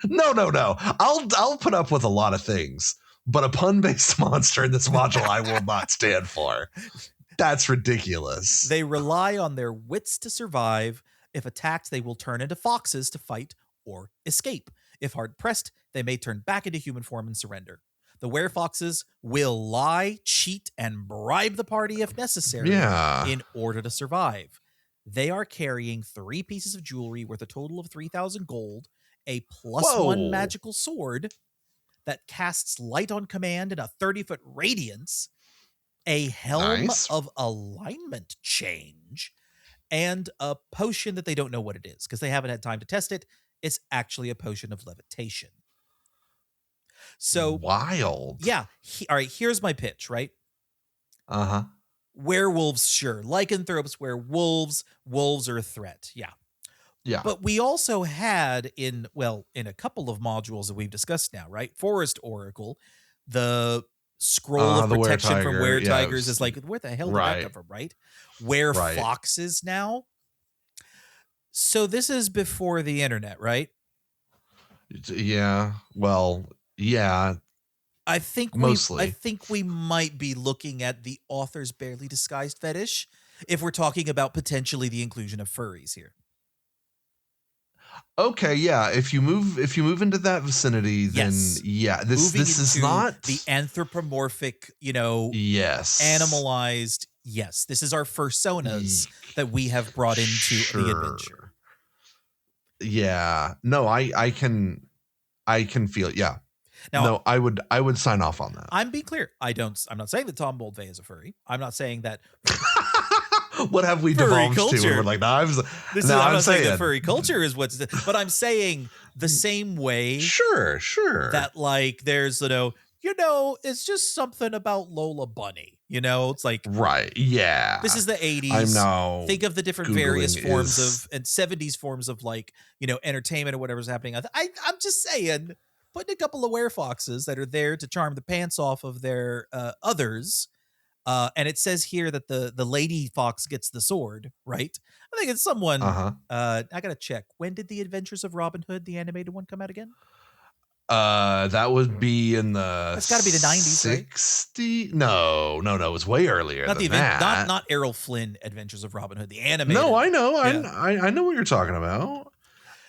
No. I'll put up with a lot of things, but a pun-based monster in this module I will not stand for. That's ridiculous. They rely on their wits to survive. If attacked, they will turn into foxes to fight or escape. If hard pressed, they may turn back into human form and surrender. The werefoxes will lie, cheat, and bribe the party if necessary in order to survive. They are carrying 3 pieces of jewelry worth a total of 3,000 gold, a +1 magical sword that casts light on command in a 30-foot radiance, a helm of alignment change, and a potion that they don't know what it is because they haven't had time to test it. It's actually a potion of levitation. So wild. Yeah. All right. Here's my pitch, right? Uh-huh. Werewolves, sure. Lycanthropes, werewolves, wolves are a threat. Yeah. Yeah. But we also had in a couple of modules that we've discussed now, right? Forest Oracle, the scroll of protection from were-tigers is like, where the hell did that come from, right? Foxes now. So this is before the internet, right? Yeah. Well, yeah. I think we might be looking at the author's barely disguised fetish if we're talking about potentially the inclusion of furries here. Okay, yeah. If you move into that vicinity, then yeah, this is not the anthropomorphic, animalized. Yes, this is our fursonas that we have brought into the adventure. Yeah. No, I can feel it. Yeah. Now, no, I would sign off on that. I'm being clear. I'm not saying that Tom Boldvay is a furry. I'm not saying that. What have we devolved to? We're like, I'm not saying that furry culture is but I'm saying the same way. Sure. That like there's it's just something about Lola Bunny. It's like right. Yeah. This is the 80s. I know. Think of the different various forms of and 70s forms of entertainment or whatever's happening. I'm just saying. Putting a couple of werefoxes that are there to charm the pants off of their others. And it says here that the lady fox gets the sword, right? I think it's someone. I gotta check. When did the Adventures of Robin Hood, the animated one, come out again? That would be in the. It's got to be the 90s, 60? Right? No. It's way earlier than that. Not Errol Flynn Adventures of Robin Hood, the animated. No, I know. Yeah. I know what you're talking about.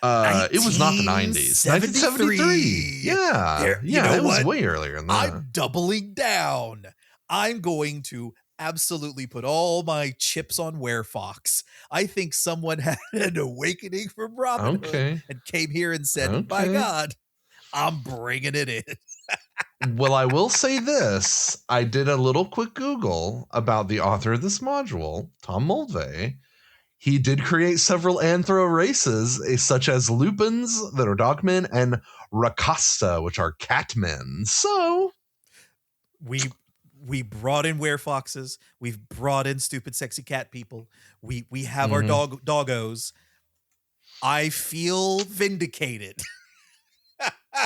It was not the 90s. 1973. Yeah. It was way earlier than that. I'm doubling down. I'm going to absolutely put all my chips on Werefox. I think someone had an awakening from Robin Hood and came here and said, by God, I'm bringing it in. Well, I will say this. I did a little quick Google about the author of this module, Tom Moldvay. He did create several anthro races, such as lupins that are dogmen and rakasta, which are catmen. So we brought in werefoxes. We've brought in stupid, sexy cat people. We have our doggos. I feel vindicated.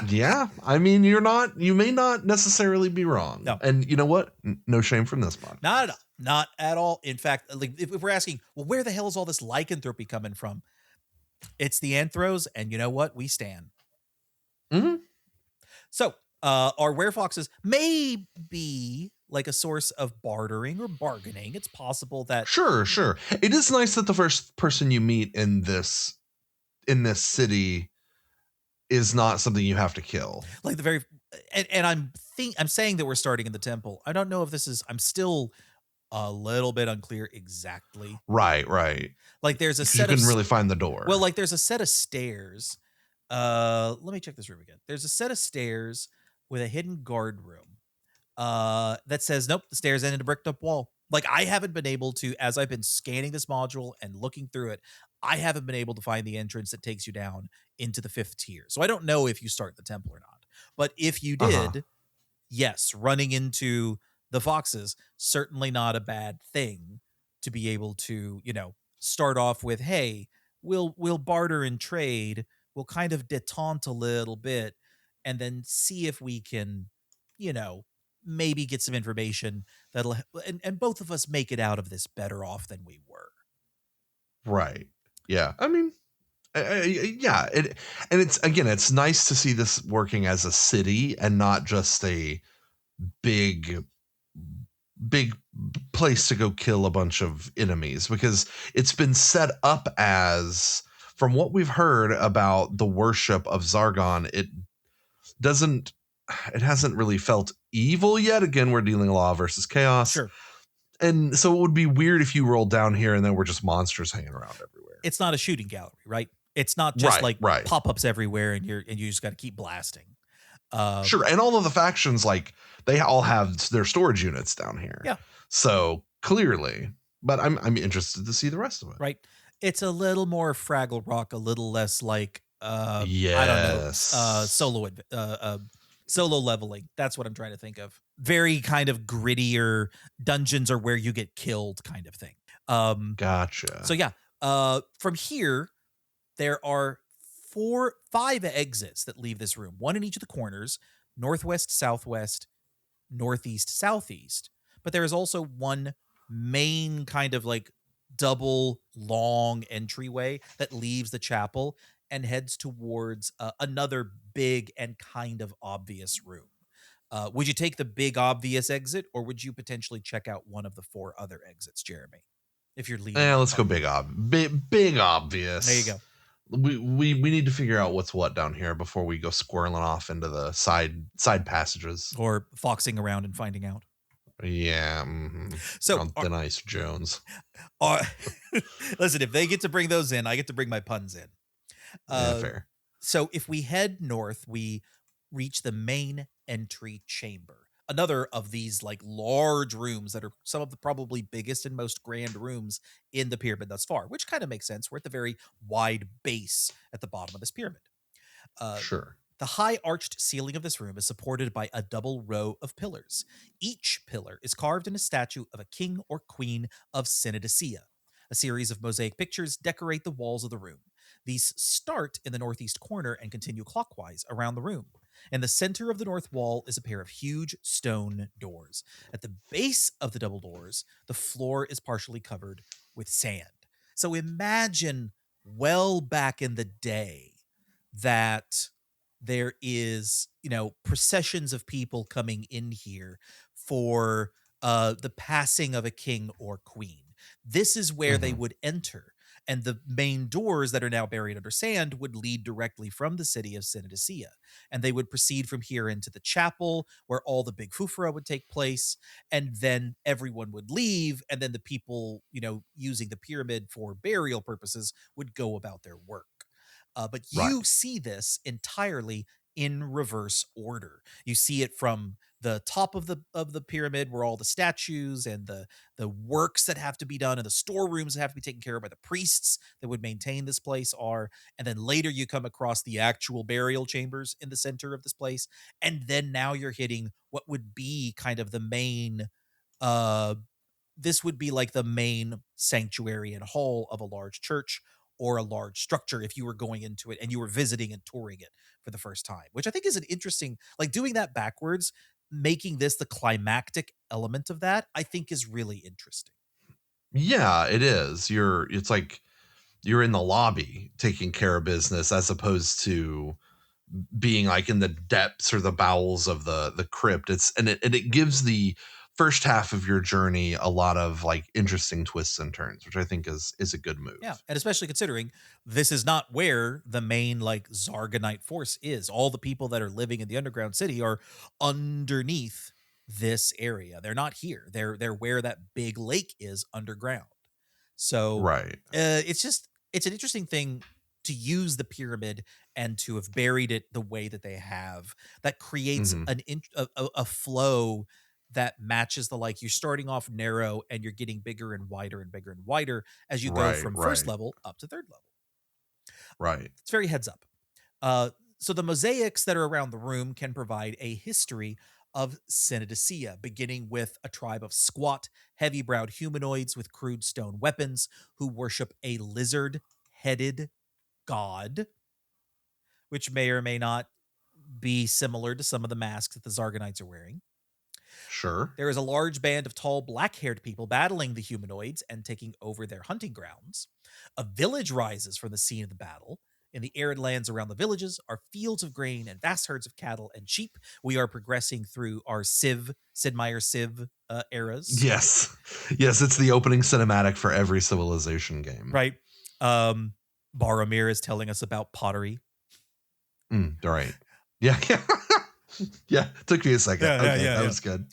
Yeah, I mean, you may not necessarily be wrong. No, And you know what? No shame from this not at all. podcast. Not at all. In fact, like if we're asking, well, where the hell is all this lycanthropy coming from? It's the anthros, and you know what? We stand. Mhm. So, our werefoxes may be like a source of bartering or bargaining. It's possible that Sure, sure. It is nice that the first person you meet in this city is not something you have to kill. like the very and I'm saying that we're starting in the temple. I don't know if this is I'm still a little bit unclear exactly. Right, right. Like there's a Because you set of couldn't really find the door. like there's a set of stairs. Let me check this room again. There's a set of stairs with a hidden guard room. That says nope, the stairs end in a bricked up wall. Like I haven't been able to, as I've been scanning this module and looking through it, I haven't been able to find the entrance that takes you down into the fifth tier. So I don't know if you start the temple or not. But if you Uh-huh. did, yes, running into the foxes, certainly not a bad thing to be able to, start off with, hey, we'll barter and trade, we'll kind of detente a little bit, and then see if we can, you know, maybe get some information and both of us make it out of this better off than we were. Right. Yeah. I mean, yeah, and it's again, it's nice to see this working as a city and not just a big big place to go kill a bunch of enemies because it's been set up as from what we've heard about the worship of Zargon, doesn't it hasn't really felt evil yet. Again, we're dealing law versus chaos. Sure. And so it would be weird if you rolled down here and then we're just monsters hanging around everywhere. It's not a shooting gallery, right? It's not just Right, like right. pop-ups everywhere and you just got to keep blasting. Uh Sure, and all of the factions, like, they all have their storage units down here. yeah, So, clearly, but I'm interested to see the rest of it. right? It's a little more Fraggle Rock, a little less like I don't know, Yes. solo leveling. That's what I'm trying to think of. Very kind of grittier dungeons are where you get killed kind of thing. Um so Gotcha. yeah, from here there are 5 exits that leave this room. One in each of the corners, northwest, southwest, northeast, southeast. But there is also one main kind of like double long entryway that leaves the chapel and heads towards another big and kind of obvious room. Would you take the big obvious exit, or would you potentially check out one of the 4 other exits, Jeremy? If you're leading your Let's go party, big there you obvious. go. We need to figure out what's what down here before we go squirreling off into the side passages. Or foxing around and finding out. Yeah, mhm. So, On thin ice, Jones. are listen, if they get to bring those in, I get to bring my puns in. Yeah, Uh, fair. so if we head north, we reach the main entry chamber. Another of these like large rooms that are some of the probably biggest and most grand rooms in the pyramid thus far, which kind of makes sense. We're at the very wide base at the bottom of this pyramid. Uh, Sure. the high arched ceiling of this room is supported by a double row of pillars. Each pillar is carved in a statue of a king or queen of Synodicea. A series of mosaic pictures decorate the walls of the room. These start in the northeast corner and continue clockwise around the room. In the center of the north wall is a pair of huge stone doors. At the base of the double doors, the floor is partially covered with sand. So imagine well back in the day that there is, processions of people coming in here for the passing of a king or queen. This is where they Mhm. would enter. And the main doors that are now buried under sand would lead directly from the city of Synodicea. And they would proceed from here into the chapel where all the big fufara would take place. And then everyone would leave. And then the people, using the pyramid for burial purposes would go about their work. But Right. you see this entirely in reverse order. You see it from the top of the pyramid where all the statues and the works that have to be done and the storerooms that have to be taken care of by the priests that would maintain this place are, and then later you come across the actual burial chambers in the center of this place, and then now you're hitting what would be kind of the main uh this would be like the main sanctuary and hall of a large church, or a large structure if you were going into it and you were visiting and touring it for the first time, which I think is an interesting, like doing that backwards, making this the climactic element of that, I think is really interesting. Yeah, it is. It's like you're in the lobby taking care of business as opposed to being like in the depths or the bowels of the crypt. And it gives the first half of your journey a lot of like interesting twists and turns, which I think is a good Yeah, move. and especially considering this is not where the main like Zargonite force is. All the people that are living in the underground city are underneath this area. They're not here. They're where that big lake is underground. So Right. it's an interesting thing to use the pyramid and to have buried it the way that they have. That creates Hmm. a flow that matches the, like, you're starting off narrow and you're getting bigger and wider and bigger and wider as you go Right. from first Right. level up to third level. Right. It's very heads up. So the mosaics that are around the room can provide a history of Synodicea, beginning with a tribe of squat, heavy browed humanoids with crude stone weapons who worship a lizard headed god, which may or may not be similar to some of the masks that the Zargonites are wearing. Sure. There is a large band of tall, black haired people battling the humanoids and taking over their hunting grounds. A village rises from the scene of the battle. In the arid lands around the villages are fields of grain and vast herds of cattle and sheep. We are progressing through our Sid Meier Civ eras, Yes. Yes, it's the opening cinematic for every Civilization game. right? Um, Boromir is telling us about pottery. Right. Yeah. Yeah. Yeah. Took me a second. Okay, that Yeah. was good.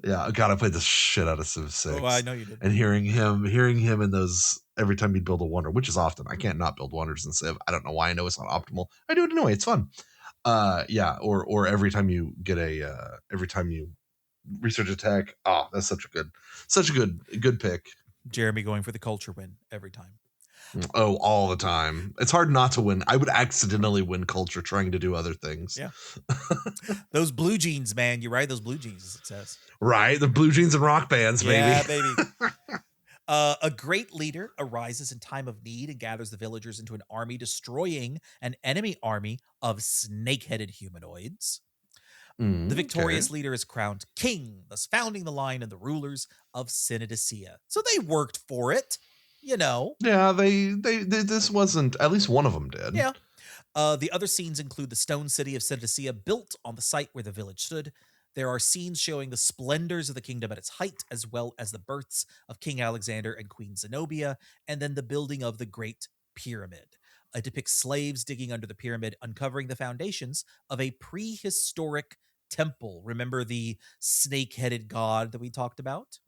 Yeah, God, I played the shit out of Civ Oh, I 6. know you did. And hearing him in those every time he'd build a wonder, which is often. I can't not build wonders in Civ. I don't know why. I know it's not optimal. I do it anyway. It's fun. Yeah, or every time you get every time you research a tech. Oh, that's such a good pick. Jeremy going for the culture win every time. Oh, all the time. It's hard not to win. I would accidentally win culture trying to do other things. Yeah. Those blue jeans, man. You're right. Those blue jeans is success. Right? The blue jeans and rock bands, baby. Yeah, baby. A great leader arises in time of need and gathers the villagers into an army, destroying an enemy army of snake headed humanoids. The Okay. victorious leader is crowned king, thus founding the line and the rulers of Synodicea. So they worked for it, you know. Yeah, they this wasn't, at least one of them did. Yeah. The other scenes include the stone city of Synodicea built on the site where the village stood. There are scenes showing the splendors of the kingdom at its height, as well as the births of King Alexander and Queen Zenobia, and then the building of the Great Pyramid. It depicts slaves digging under the pyramid, uncovering the foundations of a prehistoric temple. Remember the snake headed god that we talked about?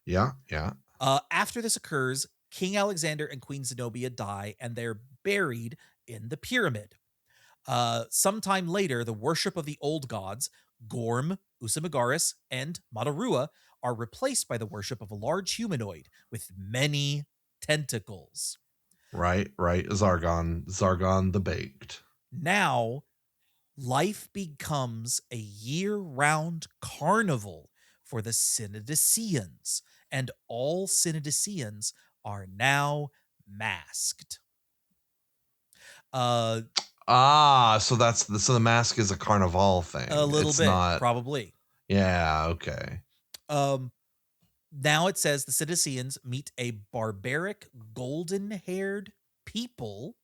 Yeah, yeah. After this occurs, King Alexander and Queen Zenobia die, and they're buried in the pyramid. Sometime later, the worship of the old gods, Gorm, Usamagaris, and Matarua, are replaced by the worship of a large humanoid with many tentacles. Right, right. Zargon the Baked. Now, life becomes a year round carnival for the Synodicians, and all Synodicians are now masked. Uh, So the mask is a carnival a thing. little It's bit, not. probably. Yeah, okay. Um, Now it says the Sidicians meet a barbaric golden haired people,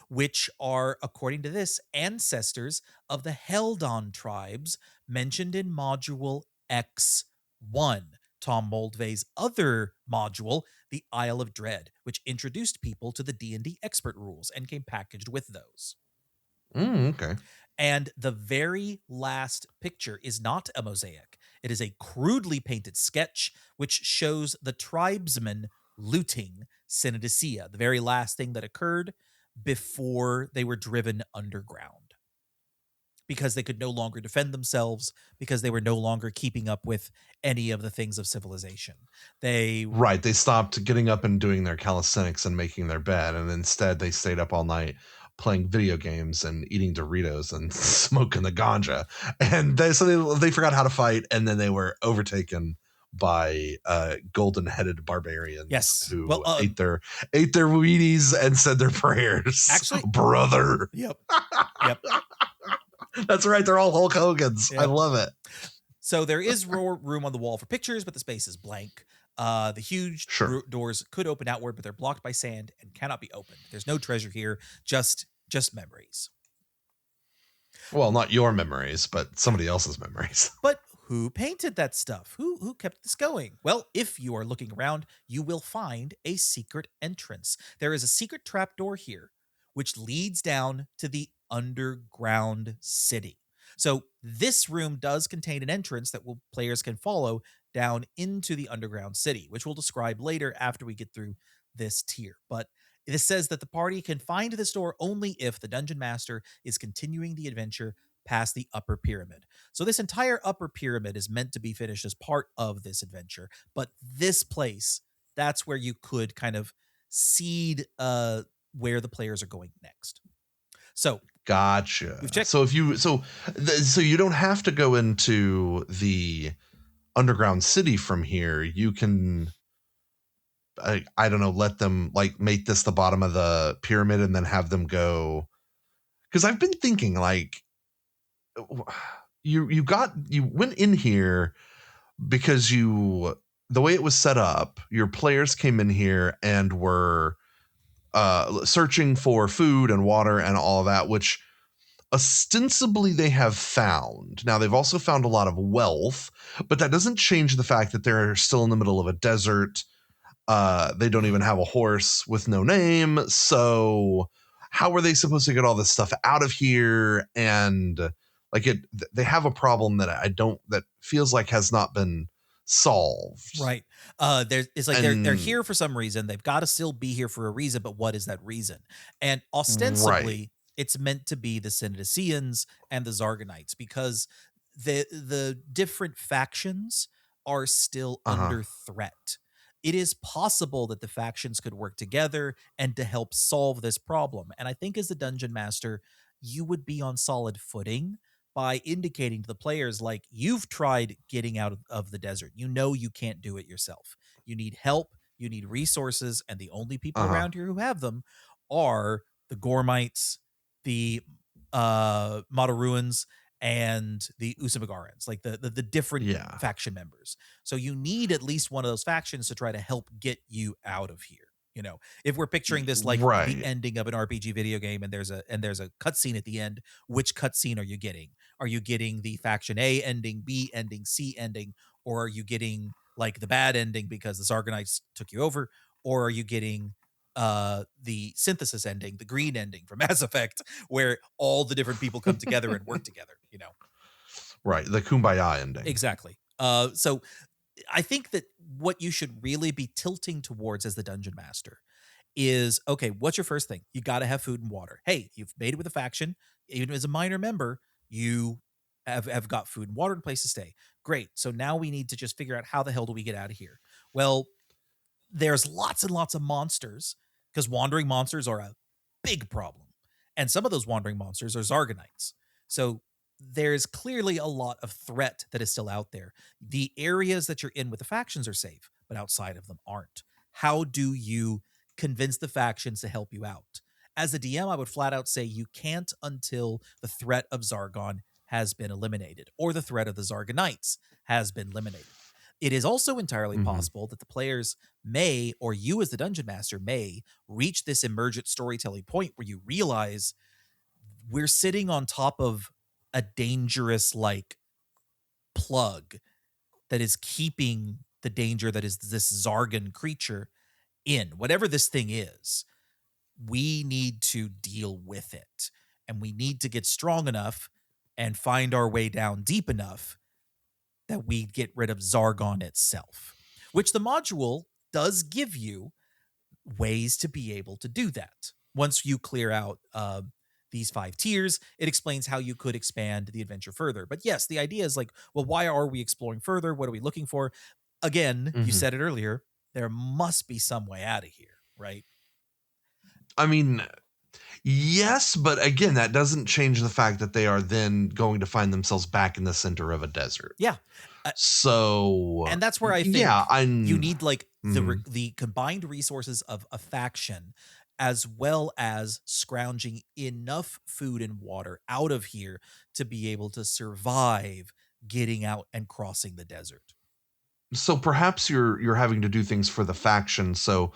which are, according to this, ancestors of the Heldon tribes mentioned in Module X1, Tom Moldvay's other module, the Isle of Dread, which introduced people to the D&D expert rules and came packaged with those. Okay. And the very last picture is not a mosaic. It is a crudely painted sketch which shows the tribesmen looting Synodicea, the very last thing that occurred before they were driven underground. Because they could no longer defend themselves, because they were no longer keeping up with any of the things of civilization. They Right, they stopped getting up and doing their calisthenics and making their bed, and instead they stayed up all night playing video games and eating Doritos and smoking the ganja. And they forgot how to fight, and then they were overtaken by golden-headed barbarians Yes. Well, who ate their Wheaties and said their prayers, actually, brother. yep, yep, That's right. They're all Hulk Hogan's. I yep. love it. So there is room on the wall for pictures, but the space is blank. The huge Sure. doors could open outward, but they're blocked by sand and cannot be opened. There's no treasure here, just memories. Well, not your memories, but somebody else's memories. But who painted that stuff? Who kept this going? Well, if you are looking around, you will find a secret entrance. There is a secret trapdoor here, which leads down to the underground city. So this room does contain an entrance that players can follow down into the underground city, which we'll describe later after we get through this tier. But this says that the party can find this door only if the dungeon master is continuing the adventure past the upper pyramid. So this entire upper pyramid is meant to be finished as part of this adventure, but this place, that's where you could kind of seed where the players are going next. So we've Gotcha. checked. So you don't have to go into the underground city from here. You can I don't know, let them like make this the bottom of the pyramid and then have them go, because I've been thinking like you went in here because the way it was set up, your players came in here and were searching for food and water and all of that, which ostensibly they have found. Now they've also found a lot of wealth, but that doesn't change the fact that they're still in the middle of a desert. They don't even have a horse with no name. So how are they supposed to get all this stuff out of here? And like they have a problem that feels like has not been solved. Right. It's like they're And here for some reason. They've got to still be here for a reason, but what is that reason? And right. ostensibly, it's meant to be the Synodicians and the Zarganites because the different factions are still Uh-huh. under threat. It is possible that the factions could work together and to help solve this problem. And I think as the dungeon master, you would be on solid footing by indicating to the players like you've tried getting out of the desert. You know you can't do it yourself. You need help, you need resources, and the only people Uh-huh. around here who have them are the Gormites, the Mataruans, and the Usamagarans, like the different Yeah. faction members. So you need at least one of those factions to try to help get you out of here. You know, if we're picturing this like the Right. ending of an RPG video game and there's a cutscene at the end, which cutscene are you getting? Are you getting the faction A ending, B ending, C ending, or are you getting like the bad ending because the Zarganites took you over, or are you getting the synthesis ending, the green ending from Mass Effect, where all the different people come together and work together, you know? Right. The kumbaya ending. Exactly. So I think that what you should really be tilting towards as the dungeon master is okay, what's your first thing? You got to have food and water. Hey, you've made it with a faction, even as a minor member, you have got food and water and a place to stay. Great. So now we need to just figure out how the hell do we get out of here? Well, there's lots and lots of monsters because wandering monsters are a big problem. And some of those wandering monsters are Zarganites. So there's clearly a lot of threat that is still out there. The areas that you're in with the factions are safe, but outside of them aren't. How do you convince the factions to help you out? As a DM, I would flat out say you can't until the threat of Zargon has been eliminated or the threat of the Zarganites has been eliminated. It is also entirely Mhm. possible that the players may, or you as the dungeon master may, reach this emergent storytelling point where you realize we're sitting on top of a dangerous, like, plug that is keeping the danger that is this Zargan creature in. Whatever this thing is, we need to deal with it. And we need to get strong enough and find our way down deep enough that we get rid of Zargon itself, which the module does give you ways to be able to do that. Once you clear out these 5 tiers, it explains how you could expand the adventure further. But yes, the idea is like, well, why are we exploring further? What are we looking for? Again, you Mhm. said it earlier, there must be some way out of here, right? I mean, yes, but again, that doesn't change the fact that they are then going to find themselves back in the center of a desert. Yeah. Uh, So and that's where I yeah, think you I'm need like mhm. the combined resources of a faction, as well as scrounging enough food and water out of here to be able to survive getting out and crossing the desert. So perhaps you're having to do things for the faction. So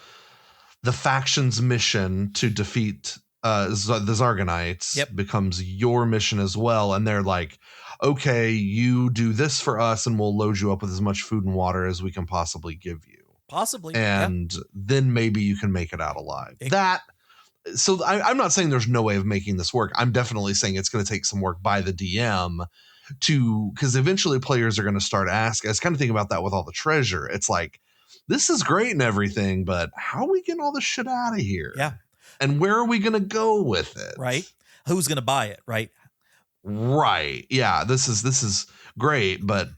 the faction's mission to defeat the Zarganites Yep, becomes your mission as well, and they're like, "Okay, you do this for us, and we'll load you up with as much food and water as we can possibly give you, possibly. Yeah. and then maybe you can make it out alive." It, That so I'm not saying there's no way of making this work. I'm definitely saying it's going to take some work by the DM to because eventually players are going to start asking. I was kind of thinking about that with all the treasure. It's like this is great and everything, but how are we getting all this shit out of yeah, here? And where are we going to go with right. it? Who's going to buy it, right? Right. Yeah. This is great, but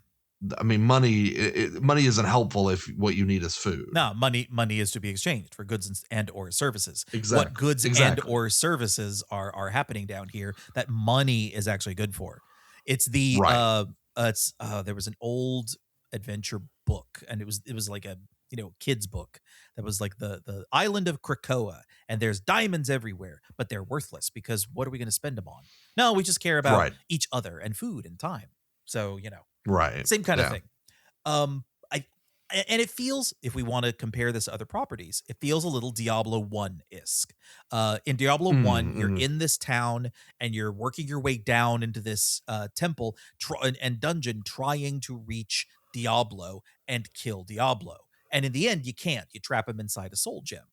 I mean, money isn't helpful if what you need is food. No, money is to be exchanged for goods and or services. What Exactly. goods and Exactly. or services are happening down here that money is actually good for? It's the Right. there was an old adventure book, and it was like a kids book that was like the island of Krakoa, and there's diamonds everywhere, but they're worthless because what are we going to spend them on? No, we just care about Right. each other and food and time. So Right. same kind of Yeah. thing. I and it feels, if we want to compare this to other properties, it feels a little Diablo 1 isk. In Diablo 1, you're Mm-hmm. in this town and you're working your way down into this temple and dungeon trying to reach Diablo and kill Diablo. And in the end, you can't. You trap him inside a soul gem.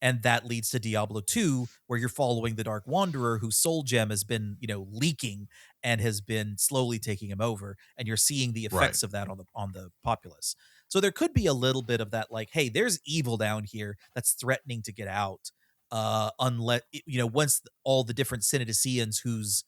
And that leads to Diablo 2, where you're following the Dark Wanderer, whose soul gem has been, leaking and has been slowly taking him over, and you're seeing the Right. effects of that on the populace. So there could be a little bit of that, like, hey, there's evil down here that's threatening to get out. Unless once all the different Synodicians whose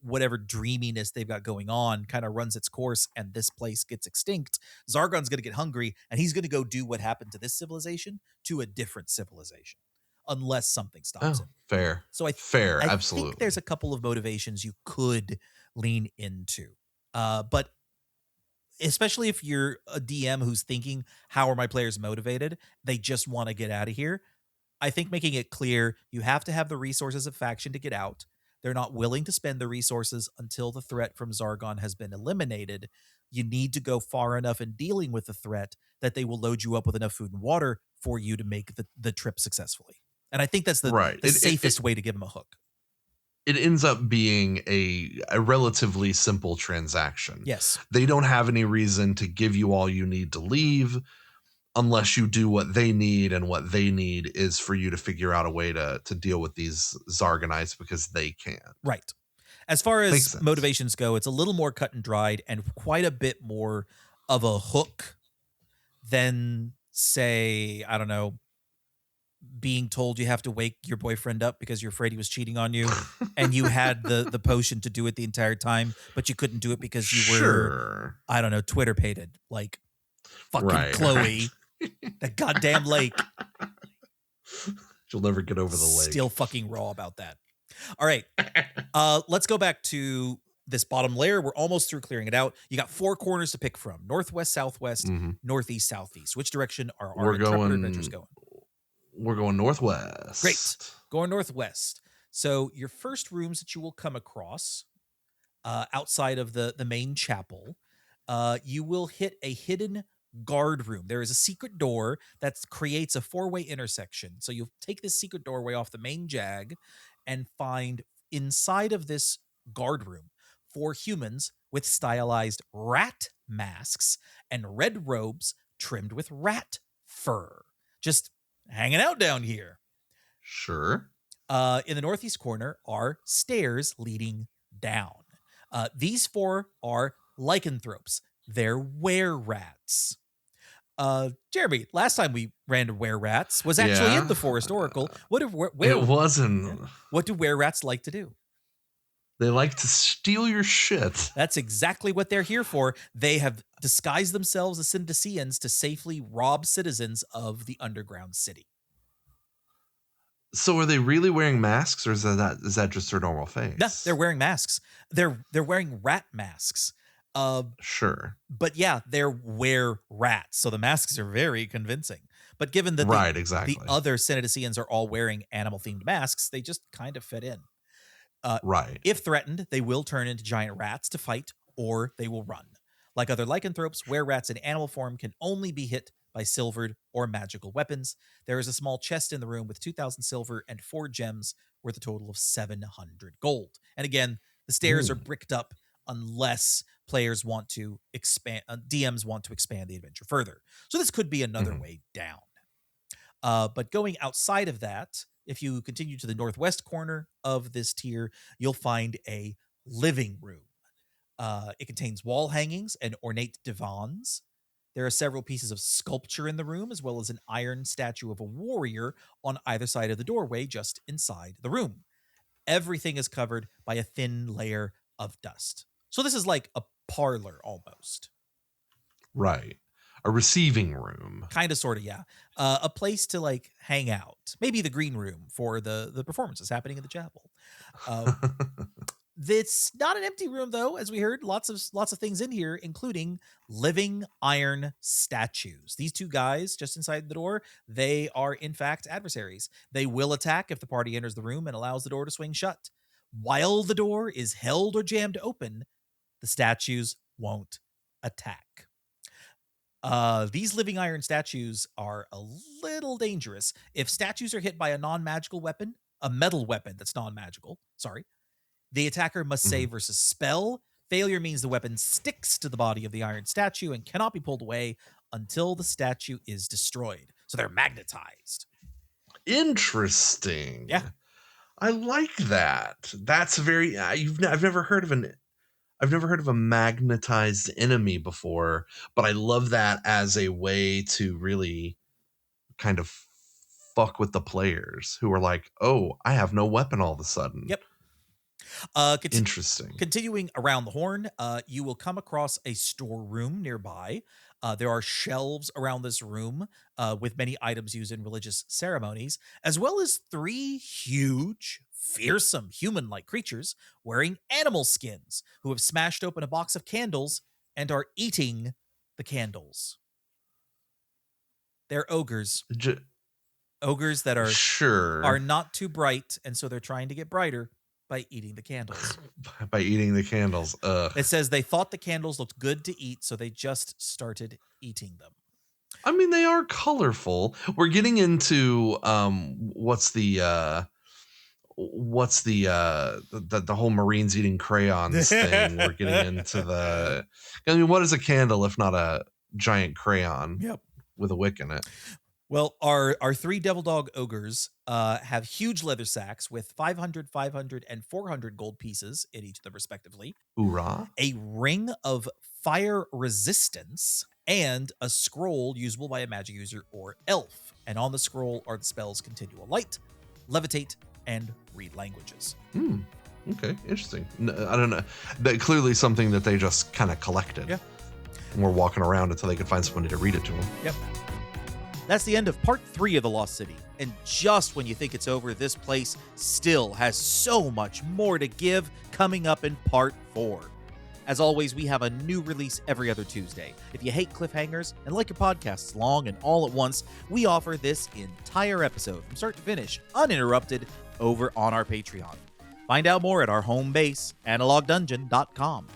whatever dreaminess they've got going on kind of runs its course and this place gets extinct, Zargon's going to get hungry and he's going to go do what happened to this civilization to a different civilization, unless something stops Oh, him. fair. So Fair. I think there's Absolutely. a couple of motivations you could lean into, but especially if you're a DM who's thinking, how are my players motivated? They just want to get out of here. I think making it clear you have to have the resources of faction to get out. They're not willing to spend the resources until the threat from Zargon has been eliminated. You need to go far enough in dealing with the threat that they will load you up with enough food and water for you to make the trip successfully. And I think that's Right. the safest way to give them a hook. It ends up being a relatively simple transaction. Yes. They don't have any reason to give you all you need to leave unless you do what they need, and what they need is for you to figure out a way to deal with these Zarganites because they can't. Right. As far Makes as sense. motivations go, it's a little more cut and dried and quite a bit more of a hook than, say, I don't know, being told you have to wake your boyfriend up because you're afraid he was cheating on you, and you had the potion to do it the entire time, but you couldn't do it because you were, Sure. I don't know, Twitter pated like fucking Right, right. Chloe, that goddamn lake. You'll never get over the Still lake. fucking raw about that. All right. Let's go back to this bottom layer. We're almost through clearing it out. You got four corners to pick from: northwest, southwest, Mhm. northeast, southeast. Which direction are our We're intrepid adventurers going going? we're going Great. northwest. Going northwest. So your first rooms that you will come across, outside of the main chapel, you will hit a hidden guard room. There is a secret door that creates a four-way intersection. So you'll take this secret doorway off the main jag and find inside of this guard room four humans with stylized rat masks and red robes trimmed with rat fur, just hanging out down here. Sure. In the northeast corner are stairs leading down. These four are lycanthropes. They're were rats. Jeremy, last time we ran were rats was actually in Yeah. the Forest Oracle. What do It yeah, wasn't. what do were rats like to do? They like to steal your shit. That's exactly what they're here for. They have disguised themselves as Synodicians to safely rob citizens of the underground city. So are they really wearing masks, or is that just their normal No, they're face? wearing masks. They're wearing rat masks. Uh, Sure. but yeah, they're were-rats, so the masks are very convincing. But given that Right, the exactly. other Senaticians are all wearing animal-themed masks, they just kind of fit in. Uh, Right. if threatened, they will turn into giant rats to fight, or they will run. Like other lycanthropes, were-rats in animal form can only be hit by silvered or magical weapons. There is a small chest in the room with 2,000 silver and 4 gems worth a total of 700 gold. And again, the stairs are Ooh. bricked up unless players want to expand, DMs want to expand the adventure further. So this could be another Mhm. way down. But going outside of that, if you continue to the northwest corner of this tier, you'll find a living room. It contains wall hangings and ornate divans. There are several pieces of sculpture in the room, as well as an iron statue of a warrior on either side of the doorway, just inside the room. Everything is covered by a thin layer of dust. So this is like a parlor almost. Right. A receiving room. Kind of, sort of, yeah. A place to like hang out. Maybe the green room for the performances happening in the chapel. Uh, It's not an empty room though, as we heard. Lots of things in here, including living iron statues. These two guys just inside the door, they are in fact adversaries. They will attack if the party enters the room and allows the door to swing shut. While the door is held or jammed open, the statues won't attack. These living iron statues are a little dangerous. If statues are hit by a non-magical weapon, a metal weapon that's non-magical, sorry, the attacker must Mhm. save versus spell. Failure means the weapon sticks to the body of the iron statue and cannot be pulled away until the statue is destroyed. So they're magnetized. Interesting. Yeah. I like that. That's very I've never heard of a magnetized enemy before, but I love that as a way to really kind of fuck with the players who are like, "Oh, I have no weapon all of a sudden." Yep. Uh, conti- Interesting. Continuing around the horn, you will come across a storeroom nearby. There are shelves around this room with many items used in religious ceremonies, as well as 3 huge, fearsome human like creatures wearing animal skins who have smashed open a box of candles and are eating the candles. They're ogres. J Ogres that are Sure. not too bright, and so they're trying to get brighter by eating the candles. By eating the candles, ugh. It says they thought the candles looked good to eat, so they just started eating them. I mean, they are colorful. We're getting into, the whole Marines eating crayons thing. We're getting into the I mean, what is a candle if not a giant crayon Yep. with a wick in it? Well, our 3 devil dog ogres have huge leather sacks with 500, 500, and 400 gold pieces in each of them respectively, Hoorah. a ring of fire resistance, and a scroll usable by a magic user or elf. And on the scroll are the spells Continual Light, Levitate, and Read Languages. Hmm. Okay, interesting. I don't know. That clearly something that they just kind of collected. Yeah. And were walking around until they could find somebody to read it to them. Yep. That's the end of part 3 of The Lost City. And just when you think it's over, this place still has so much more to give coming up in part 4. As always, we have a new release every other Tuesday. If you hate cliffhangers and like your podcasts long and all at once, we offer this entire episode from start to finish, uninterrupted, over on our Patreon. Find out more at our home base, analogdungeon.com.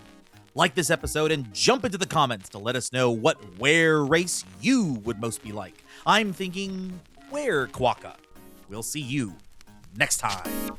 Like this episode and jump into the comments to let us know what were race you would most be like. I'm thinking were Quokka. We'll see you next time.